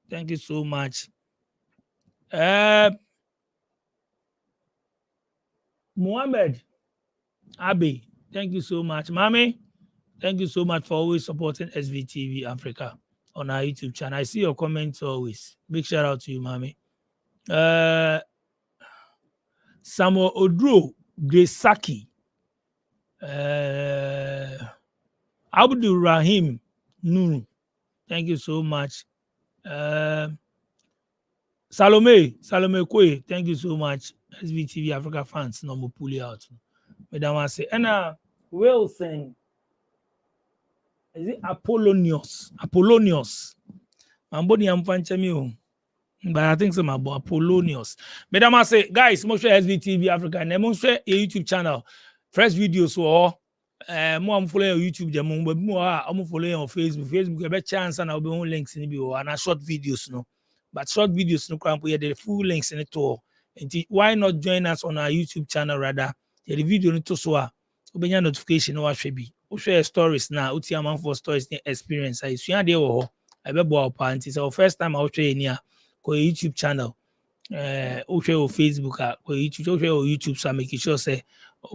Thank you so much. Muhammad Abe, thank you so much. Mami, thank you so much for always supporting SVTV Africa on our YouTube channel. I see your comments always. Big shout out to you, Mami. Samuel Odro Gresaki. Abdul Rahim Nunu, thank you so much. Salome Kwe, thank you so much. SVTV Africa fans, no more pull out. Madam I say, and Wilson, is it Apollonius? I'm body am fanchami, but I think some about Apollonius. Madam I say, guys, most SVTV Africa and most your YouTube channel. Fresh videos or more I'm following YouTube, but more I'm following on Facebook. A better chance and I'll be on links in the bio and short videos, no. But short videos, no crap, we have the full links in it all. And why not join us on our YouTube channel rather? The video to so open your notification or should be. We share stories now. Uti amount for stories experience. I see they were I be about parties. Our first time I'll share near YouTube channel. Share Facebook or YouTube, so making sure say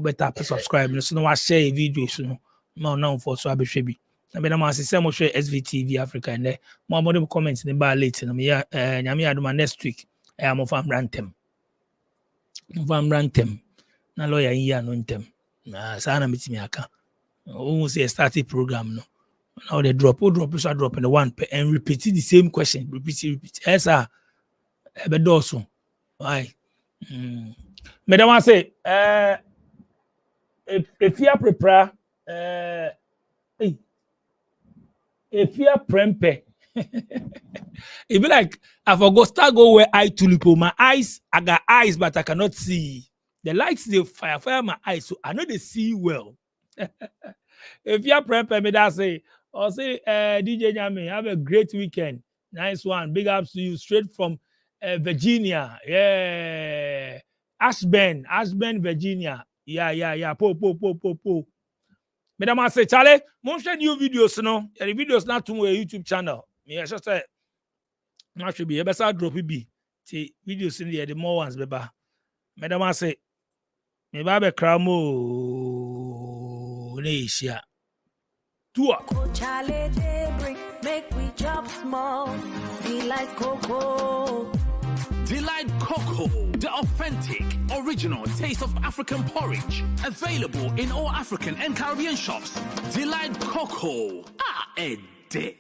better subscribe. So no I share a video so now for so I be should be. I mean I'm say mo share SVTV Africa and there more comments in the bar later. Nyame Ajuma next week. I am of rantem. Na lawyer here no ntem. Na sana mitimi aka. Almost say started program no. Now they drop in the one and repeat the same question. Repeat. Yes sir. Bedoso. Why? Madam I say if you prepare if you prempe it be like I forgot start go where I tulipo my eyes I got eyes but I cannot see the lights they fire my eyes so I know they see well. If you prempe me that say or say DJ Nyame have a great weekend. Nice one. Big ups to you straight from Virginia. Yeah. Ashburn, Virginia. Yeah. Po. Madam I say, Charlie, most new videos, no. The videos not to my YouTube channel. Me I just say, I should be a better drop it be. See videos in there, the more ones, baby. Madam I say, me babe cramo Asia. Tour. Make we chop small. Delight Cocoa. Delight Cocoa, the authentic, original taste of African porridge. Available in all African and Caribbean shops. Delight Cocoa. Ah, Ede.